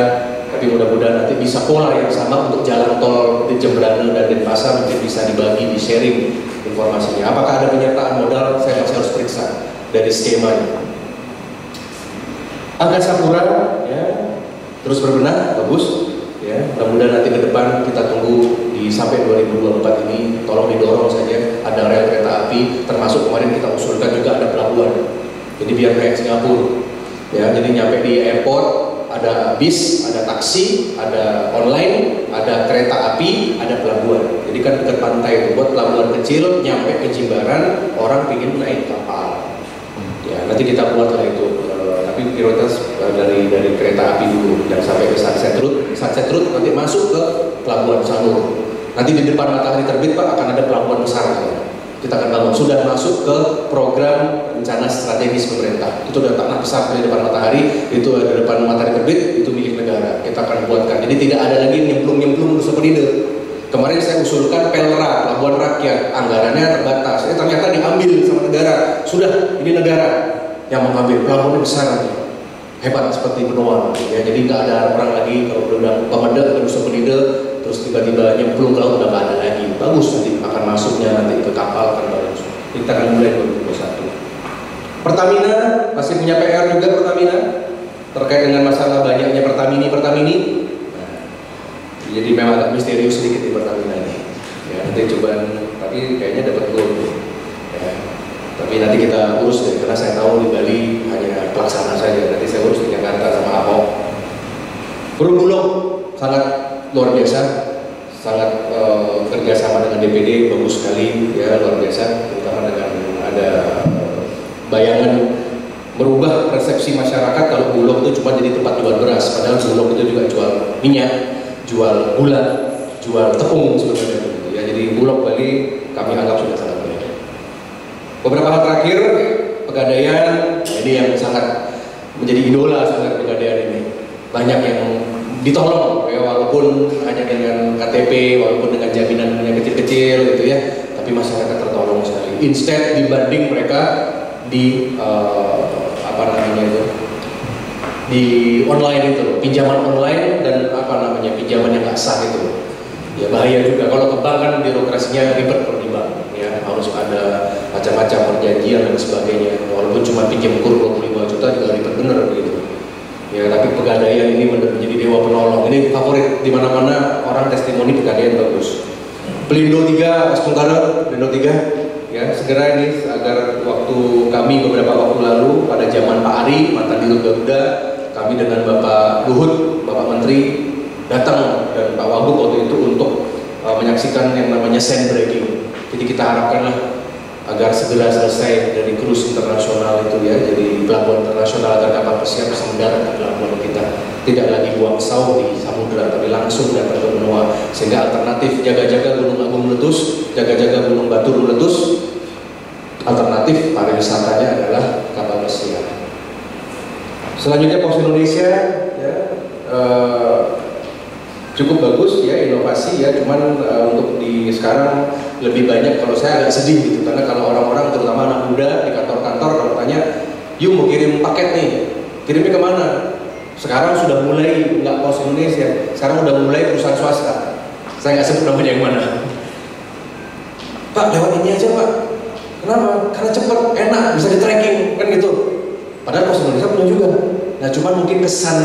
Tapi mudah-mudahan nanti bisa pola yang sama untuk jalan tol di Jembrana dan Denpasar mungkin bisa dibagi, di-sharing informasinya. Apakah ada penyertaan modal? Saya masih harus periksa dari skemanya. Angkasa Pura ya, terus berbenah, bagus. Ya, mudah-mudahan nanti ke depan kita tunggu di sampai 2024 ini, tolong didorong saja ada rel kereta api, termasuk kemarin kita usulkan juga ada pelabuhan. Jadi biar kayak Singapura. Ya, jadi nyampe di airport ada bis, ada taksi, ada online, ada kereta api, ada pelabuhan. Jadi kan dekat pantai itu buat pelabuhan kecil, nyampe ke Jimbaran, orang ingin naik kapal. Ya, nanti kita buatlah itu. Tapi prioritas dari kereta api dulu, yang sampai ke Sunset Route nanti masuk ke pelabuhan Sanur. Nanti di depan Matahari Terbit Pak akan ada pelabuhan besar. Kita akan bangun, sudah masuk ke program rencana strategis pemerintah. Itu udah tanah besar di depan Matahari, itu di depan Matahari Terbit, itu milik negara. Kita akan buatkan. Jadi tidak ada lagi nyemplung seperti itu. Kemarin saya usulkan Pelra, pelabuhan rakyat, anggarannya terbatas. Ternyata diambil sama negara. Sudah, ini negara yang mengambil, pelabuhannya besar lagi, hebat seperti Benoa ya. Jadi nggak ada orang lagi kalau udah Pemeda ke Nusa Penida terus tiba-tiba nyemplung ke laut, udah nggak ada lagi. Bagus, nanti akan masuknya nanti ke kapal akan bagus. Kita akan mulai 2021. Pertamina masih punya PR juga, Pertamina terkait dengan masalah banyaknya Pertamini. Nah, jadi memang agak misterius sedikit di Pertamina ini ya, nanti coba, tapi kayaknya dapat gold ya. Tapi nanti kita urus deh, karena saya tahu di Bali hanya pelaksana saja. Nanti saya urus di Jakarta sama Ahok. Bulog sangat luar biasa, sangat kerjasama dengan DPD bagus sekali, ya luar biasa. Terutama dengan ada bayangan merubah persepsi masyarakat kalau Bulog itu cuma jadi tempat jual beras, padahal Bulog itu juga jual minyak, jual gula, jual tepung sebenarnya. Ya, jadi Bulog Bali kami anggap sudah sangat baik. Beberapa hal terakhir, Pegadaian, ini yang sangat menjadi idola sangat Pegadaian ini. Banyak yang ditolong, ya, walaupun hanya dengan KTP, walaupun dengan jaminan yang kecil-kecil gitu ya, tapi masyarakat tertolong sekali. Instead dibanding mereka di di online itu, pinjaman online dan pinjaman yang nggak sah itu. Ya bahaya juga, kalau ke bank kan birokrasinya ribet per di bank. Ya, harus ada macam-macam perjanjian dan sebagainya. Walaupun cuma pinjam kur 25 juta juga ribet bener begitu. Ya, tapi Pegadaian ini menjadi dewa penolong. Ini favorit di mana-mana, orang testimoni Pegadaian bagus. Pelindo 3, Mas Tungkara, Pelindo 3, ya segera ini agar waktu kami beberapa waktu lalu pada zaman Pak Ari, mantan Dirut Garuda, kami dengan Bapak Luhut, Bapak Menteri datang dan Pak Wagub waktu itu untuk menyaksikan yang namanya sand breaking. Jadi kita harapkanlah agar segera selesai dari cruise internasional itu ya, jadi pelabuhan internasional agar kapal pesiar bisa mendarat di pelabuhan kita, tidak lagi buang saut di samudra tapi langsung datang ke benua, sehingga alternatif jaga-jaga Gunung Agung meletus, jaga-jaga Gunung Batur meletus, alternatif pariwisatanya adalah kapal pesiar. Selanjutnya Pos Indonesia ya, cukup bagus ya, inovasi ya, cuman untuk di sekarang lebih banyak, kalau saya agak sedih gitu, karena kalau orang-orang terutama anak muda di kantor-kantor kalau tanya, yuk mau kirim paket nih, kirimnya kemana? Sekarang sudah mulai nggak Pos Indonesia, sekarang udah mulai perusahaan swasta, saya nggak sebut namanya yang mana. Pak, lewat ini aja Pak. Kenapa? Karena cepat, enak, bisa di tracking kan gitu. Padahal Pos Indonesia punya juga. Nah, cuman mungkin kesan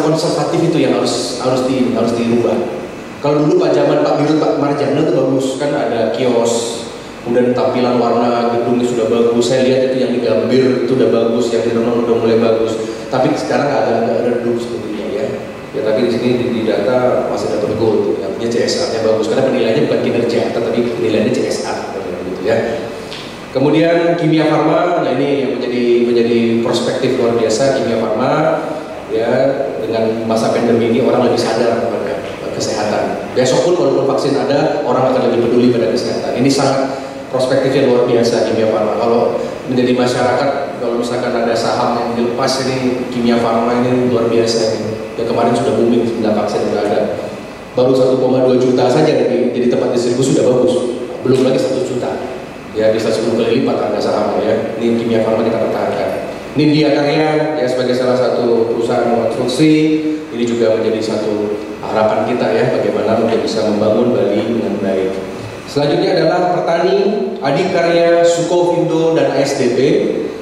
konservatif itu yang harus dirubah. Kalau dulu zaman Pak Dirut, Pak Marjana itu bagus, kan ada kios, kemudian tampilan warna gedungnya sudah bagus. Saya lihat itu yang di Gambir itu udah bagus, yang di Renang udah mulai bagus. Tapi sekarang agak redup sepertinya ya. Ya tapi di sini di data masih dapat gold, artinya CSR-nya bagus karena penilaiannya bukan kinerja, tetapi penilaiannya CSR gitu ya. Kemudian Kimia Farma, nah ini yang menjadi perspektif luar biasa. Kimia Farma ya, dengan masa pandemi ini orang lebih sadar pada kesehatan. Besok pun walaupun vaksin ada, orang akan lebih peduli pada kesehatan. Ini sangat prospektifnya luar biasa Kimia Farma. Kalau menjadi masyarakat, kalau misalkan ada saham yang dilepas ini, Kimia Farma ini luar biasa ini. Ya kemarin sudah booming, sudah vaksin sudah ada. Baru 1,2 juta saja jadi tempat distribusi sudah bagus. Belum lagi 1 juta. Ya bisa 10 kali lipat harga sahamnya ya. Ini Kimia Farma kita pertahankan. Nindya Karya ya sebagai salah satu perusahaan konstruksi, ini juga menjadi satu harapan kita ya, bagaimana untuk bisa membangun Bali dengan baik. Selanjutnya adalah Pertani, Adikarya, Sukovindo dan ASDP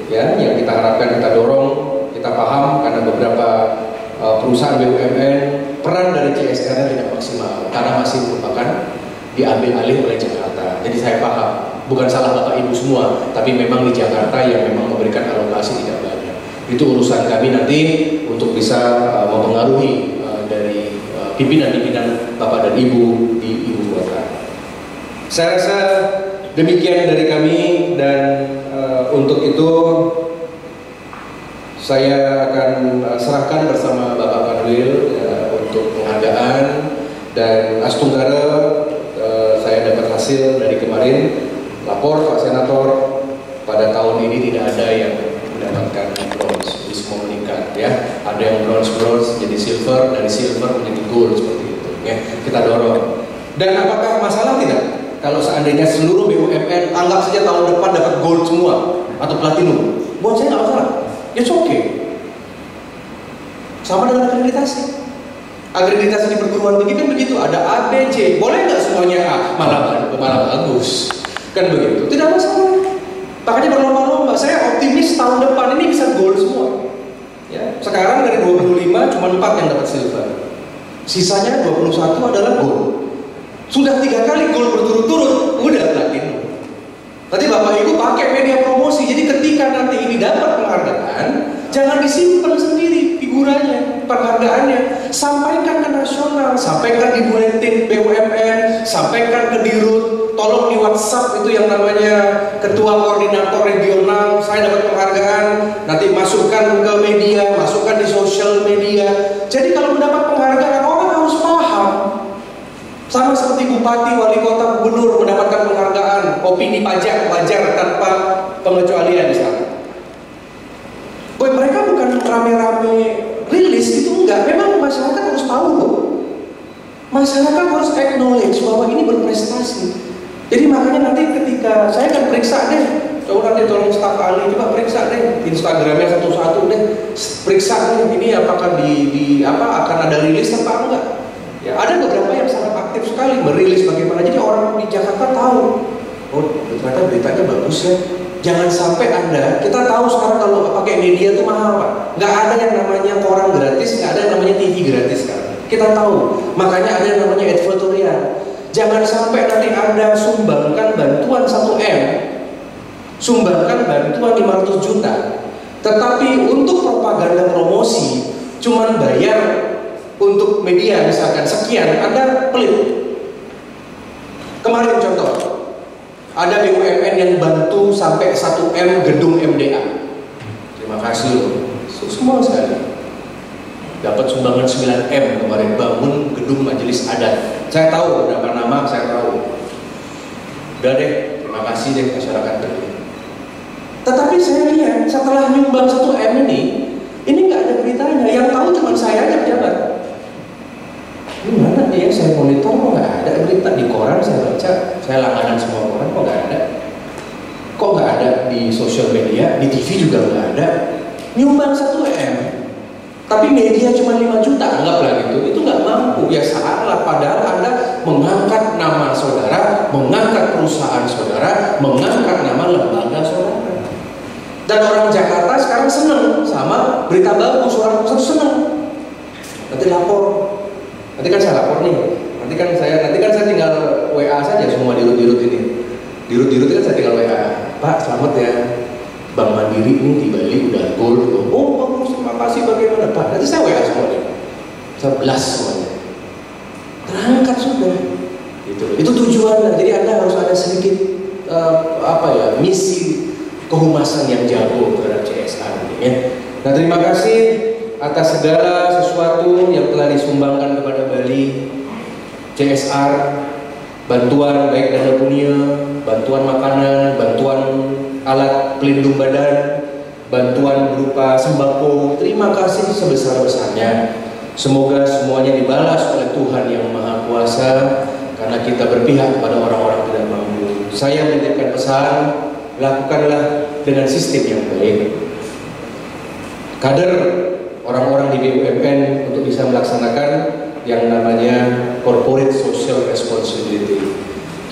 ya, yang kita harapkan kita dorong, kita paham karena beberapa perusahaan BUMN peran dari CSR-nya tidak maksimal karena masih merupakan diambil alih oleh Jakarta. Jadi saya paham, bukan salah Bapak Ibu semua, tapi memang di Jakarta yang memang memberikan alokasi tidak banyak. Itu urusan kami nanti untuk bisa mempengaruhi dari pimpinan-pimpinan Bapak dan Ibu di Ibu Kota. Saya rasa demikian dari kami, dan untuk itu saya akan serahkan bersama Bapak Kanwil untuk penghargaan, dan Astunggara saya dapat hasil dari kemarin lapor Pak Senator, pada tahun ini tidak ada yang mendapatkan bronze, semua meningkat ya. Ada yang bronze jadi silver, dari silver menjadi gold seperti itu ya. Kita dorong. Dan apakah masalah tidak kalau seandainya seluruh BUMN anggap saja tahun depan dapat gold semua atau platinum? Buat saya nggak masalah. It's okay. Sama dengan akreditasi. Akreditasi di perguruan tinggi kan begitu, ada A, B, C. Boleh nggak semuanya A? Malah bagus. Kan begitu, tidak masalah. Makanya berlomba-lomba. Saya optimis tahun depan ini bisa gold semua. Ya, sekarang dari 25 cuma 4 yang dapat silver. Sisanya 21 adalah gold. Sudah 3 kali gold berturut-turut, udah platinum. Tadi Bapak Ibu pakai media promosi, jadi ketika nanti ini dapat penghargaan, jangan disimpan sendiri figurannya, penghargaannya. Sampaikan ke nasional, sampaikan di buletin BUMN, sampaikan ke Dirut, tolong di WhatsApp itu yang namanya ketua koordinator regional, saya dapat penghargaan, nanti masukkan ke media, masukkan di sosial media. Jadi kalau mendapat penghargaan, orang harus paham. Sama seperti bupati, wali kota, gubernur mendapatkan penghargaan, opini pajak wajar tanpa pengecualian di sana. Boy, mereka bukan rame-rame rilis itu enggak. Memang masyarakat harus tahu loh. Masyarakat harus acknowledge bahwa ini berprestasi. Jadi makanya nanti ketika saya akan periksa deh, coba nanti tolong staf ahli coba periksa deh Instagramnya satu-satu deh, periksa deh ini apakah akan ada rilis apa enggak. Ya, ada beberapa yang sangat aktif sekali merilis bagaimana, jadi orang di Jakarta tahu, oh ternyata beritanya bagus ya. Jangan sampai kita tahu sekarang kalau pakai media itu mahal Pak. Nggak ada yang namanya koran gratis, nggak ada yang namanya TV gratis sekarang. Kita tahu, makanya ada yang namanya advertorial. Jangan sampai nanti Anda sumbangkan bantuan 1M, sumbangkan bantuan 500 juta, tetapi untuk propaganda promosi cuman bayar untuk media misalkan sekian, Anda pelit. Kemarin contoh, Ada BUMN yang bantu sampai 1M gedung MDA. Terima kasih loh, semua sekali. Dapat sumbangan 9M kemarin bangun gedung majelis adat. Saya tahu beberapa nama, saya tahu. Udah deh, terima kasih deh masyarakat Teguh. Tetapi saya lihat setelah nyumbang 1M ini nggak ada beritanya. Yang tahu cuma saya aja pejabat. Gimana dia? Saya monitor kok nggak ada berita di koran, saya baca, saya langganan semua koran kok nggak ada. Kok nggak ada di sosial media, di TV juga nggak ada. Nyumbang 1M, tapi media cuma 5 juta, anggaplah gitu. Itu nggak mampu, ya salah. Padahal Anda mengangkat nama saudara, mengangkat perusahaan saudara, mengangkat nama lembaga saudara. Dan orang Jakarta sekarang seneng sama berita bagus, orang seneng. Nanti lapor, nanti kan saya lapor nih. Nanti kan saya tinggal WA saja semua dirut-dirut ini. Dirut-dirut kan saya tinggal WA. Pak, selamat ya. Bank Mandiri ini di Bali udah gold. Oh bagus, terima kasih, bagaimana Pak? Nanti saya WA semua nih. 11 semuanya. Terangkat sudah. Gitu. Itu tujuannya. Jadi Anda harus ada sedikit misi kehumasan yang jago terhadap CSR ya. Nah, terima kasih atas segala sesuatu yang telah disumbangkan kepada Bali. CSR, bantuan baik dana dunia, bantuan makanan, bantuan alat pelindung badan, bantuan berupa sembako. Terima kasih sebesar-besarnya. Semoga semuanya dibalas oleh Tuhan yang Maha Kuasa karena kita berpihak kepada orang-orang tidak mampu. Saya menitipkan pesan, lakukanlah dengan sistem yang baik. Kader orang-orang di BUMN untuk bisa melaksanakan yang namanya corporate social responsibility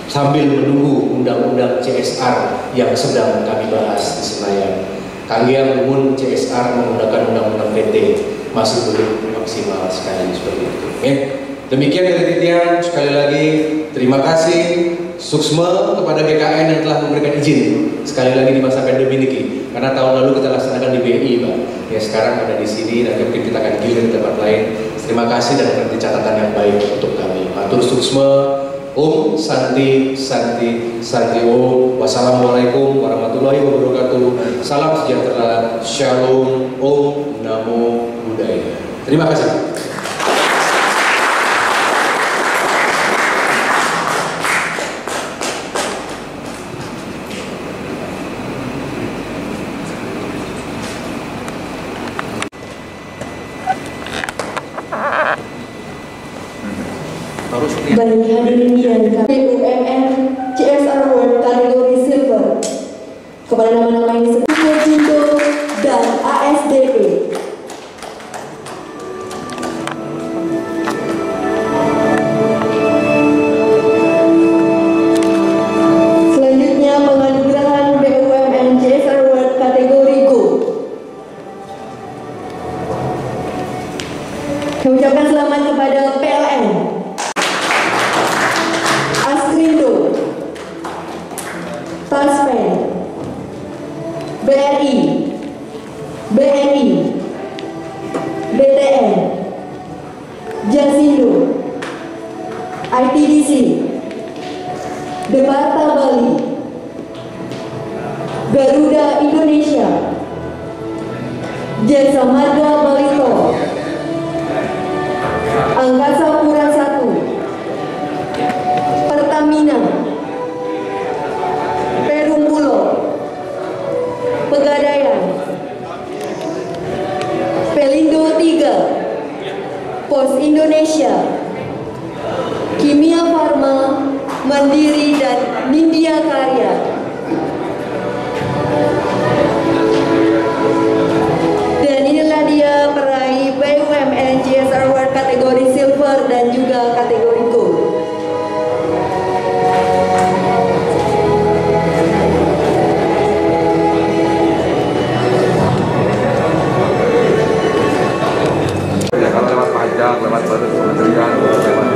sambil menunggu undang-undang CSR yang sedang kami bahas di Senayan. Kalian nuhun CSR menggunakan undang-undang PT masih belum maksimal sekali seperti itu. Demikian dari Titian, sekali lagi terima kasih suksma kepada GKN yang telah memberikan izin sekali lagi di masa pandemi ini. Karena tahun lalu kita laksanakan di BI, Pak. Ya sekarang ada di sini, nanti mungkin kita akan gilir di tempat lain. Terima kasih dan nanti catatan yang baik untuk kami. Matur suksma. Om Santi Santi Santi Om. Wassalamualaikum warahmatullahi wabarakatuh. Salam sejahtera. Shalom. Om Namo Buddhaya. Terima kasih. Bagi hadirin yang BUMN CSR Award kategori Silver kepada nama-nama yang disebut Jindo dan ASDP. Selanjutnya penganugerahan BUMN CSR Award kategori Gold. Kami ucapkan selamat kepada PLN, Taspen, BRI, BNI, BTN, Jasindo, ITDC, Departa Bali, Garuda Indonesia, Jasa Marga Barito, Angkasa Pura I, Pertamina, Pegadaian, Pelindo 3, Pos Indonesia, Kimia Farma, Mandiri dan Nindya Karya. Dan inilah dia peraih BUMN CSR Award kategori Silver dan juga kategori Gold. lewat pajak, lewat badan kementerian, lewat